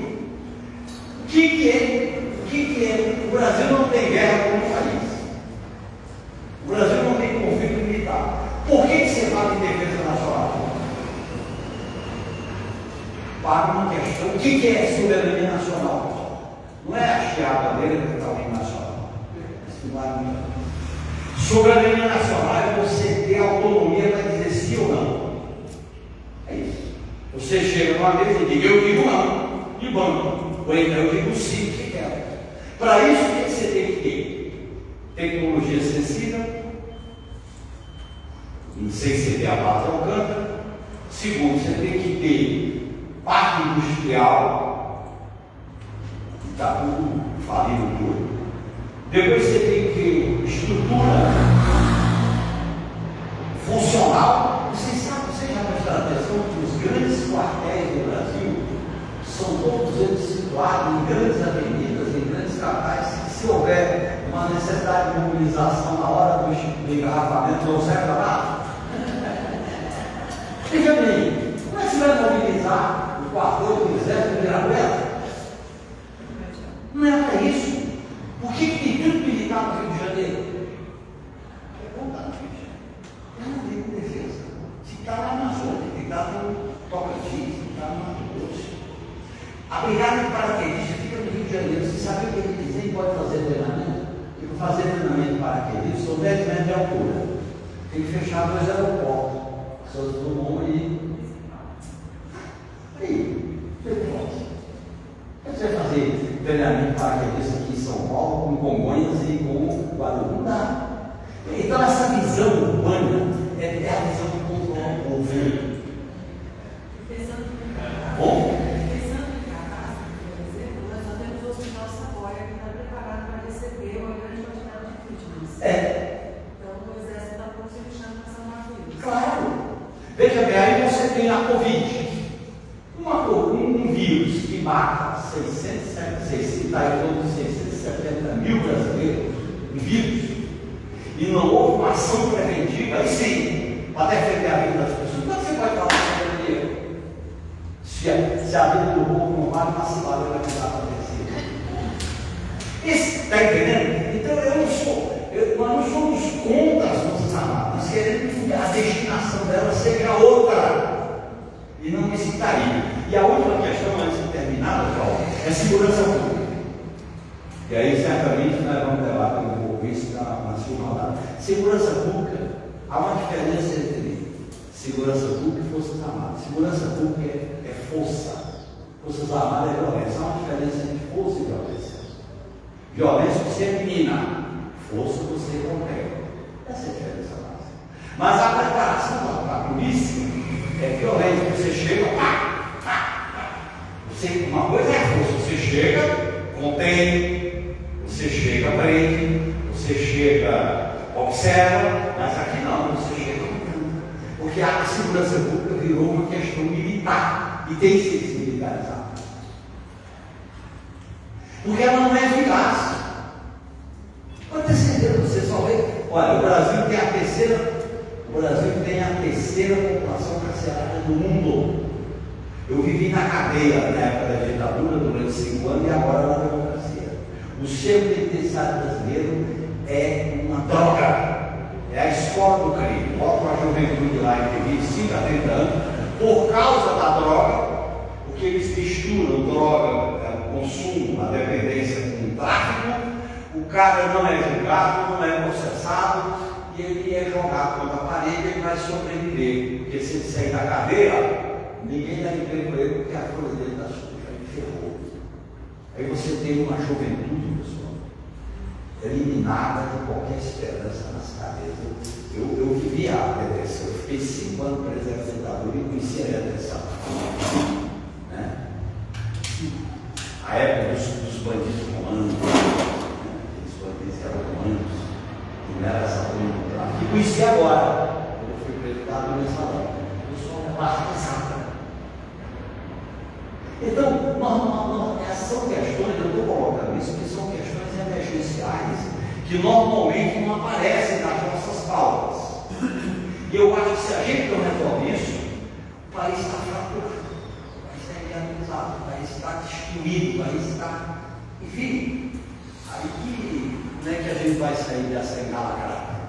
[SPEAKER 5] o que é? O Brasil não tem guerra com o país. O Brasil não tem conflito militar. Por que você fala em defesa nacional? Para uma questão, o que é soberania nacional? Não é hastear a bandeira que está o nacional. Soberania nacional é você ter autonomia para dizer sim ou não. É isso. Você chega numa mesa e diz, eu digo não, e banco. Ou então eu digo sim, que quer. Para isso, o que você tem que ter? Tecnologia sensível. Não sei se você tem a base Alcântara. Segundo, você tem que ter parque industrial. Que está tudo falindo tudo. Depois você tem que ter estrutura funcional. Vocês já prestaram atenção que os grandes quartéis do Brasil são todos eles situados em grandes avenidas, em grandes capitais, que se houver uma necessidade de mobilização na hora do engarrafamento, não serve para nada. Veja bem, como é que você vai mobilizar o quartel do Exército de Ibirapuera? Não é para isso. Por que tem tanto militar no Rio de Janeiro? É vontade, gente. É uma lei de defesa. Se está lá na zona, tem que estar no Tocantins, se está no Mato Grosso. treinamento paraquedista fica no Rio de Janeiro. Você sabe o que ele diz? Ele pode fazer treinamento? E para fazer treinamento paraquedista, são 10 metros de altura. Tem que fechar 2 aeroportos. Santos Dumont e. Aí, você vai fazer treinamento paraquedista aqui em São Paulo, com Congonhas e com Guadalupe? Não dá. Então, essa visão urbana é a visão do controlar o povo. Bom?
[SPEAKER 7] Pensando em catástrofe, por exemplo, nós só temos o Hospital Saboia que está preparado para receber uma grande quantidade de vítimas. Então, o Exército está pronto se deixando passar uma vírus.
[SPEAKER 5] Claro. Veja bem, aí você tem a Covid. Um vírus que mata 670 mil brasileiros, um vírus, e não houve uma ação preventiva, aí sim, para defender a vida das pessoas. Como você pode falar sobre dinheiro? Se a vida do povo não vale, mas se vale, vai mudar para vencer. Está entendendo? Então nós não somos contra as Forças Armadas, nós queremos que a destinação dela seja outra. E não esse cair. E a última questão, antes de terminar, pessoal, é segurança pública. E aí, certamente, nós vamos levar como isso na sua rodada. Segurança pública, há uma diferença entre segurança pública e Forças Armadas. Segurança pública é força. Forças Armadas é violência. Há uma diferença entre força e violência. Violência você elimina, força você contém. Essa é a diferença básica. Mas a preparação para a polícia é violência. Você chega, uma coisa é a força. Você chega, contém, você chega, prende, você chega, observa, mas aqui não, você chega contando. Porque a segurança pública virou uma questão militar e tem que ser desmilitarizada. Porque ela não é eficaz. Pode ter certeza, você só vê. Olha, o Brasil tem a terceira população carcerária do mundo. Eu vivi na cadeia na época da ditadura durante 5 anos e agora na democracia. O sistema penitenciário brasileiro é uma droga. É a escola do crime. Logo a juventude lá de 25 a 30 anos, por causa da droga, porque eles misturam droga, o consumo, a dependência com o tráfico, o cara não é julgado, não é processado, e ele é jogado contra a parede e ele vai sobreviver. Porque se ele sair da cadeia, ninguém dá emprego para ele porque a coisa dele está suja, ele ferrou. Aí você tem uma juventude, pessoal, eliminada de qualquer esperança nas cadeias. Eu vivi a repressão, eu fiquei 5 anos preso na ditadura e conheci a repressão. Né? A época dos bandidos romanos, aqueles bandidos que eram romanos, que não era essa coisa do tráfico. E conheci agora, quando eu fui preso no salão. Eu sou uma parte pesada. Então, são questões, eu estou colocando isso, que são questões emergenciais que normalmente não aparecem nas nossas pautas. E eu acho que se a gente não resolve isso, o país está fraturado, o país está inviabilizado, o país está destruído, o país está. Enfim, aí que não é que a gente vai sair dessa encalacrada.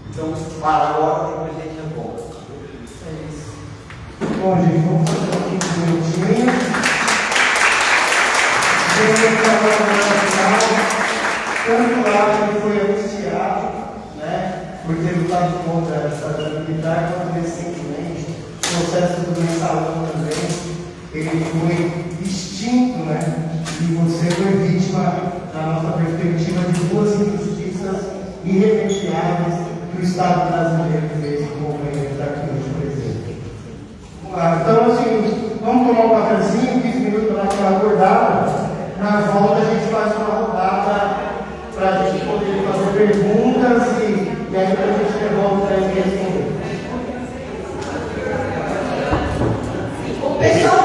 [SPEAKER 5] Então, para agora, depois a gente revolta. É isso.
[SPEAKER 2] Bom, gente, vamos fazer um 15 minutinhos. Tanto lá ele foi angustiado, né, por ter lutado contra a ditadura militar, quanto recentemente, o processo do mensalão também, ele foi extinto, né, e você foi vítima, na nossa perspectiva, de 2 injustiças irremediáveis que o Estado brasileiro fez com o companheiro que está aqui hoje presente. Então, assim, vamos tomar um cafezinho, 15 minutos para aquela acordada. Na volta a gente faz uma rodada para a gente poder fazer perguntas e aí a gente devolve para ele responder.
[SPEAKER 1] O pessoal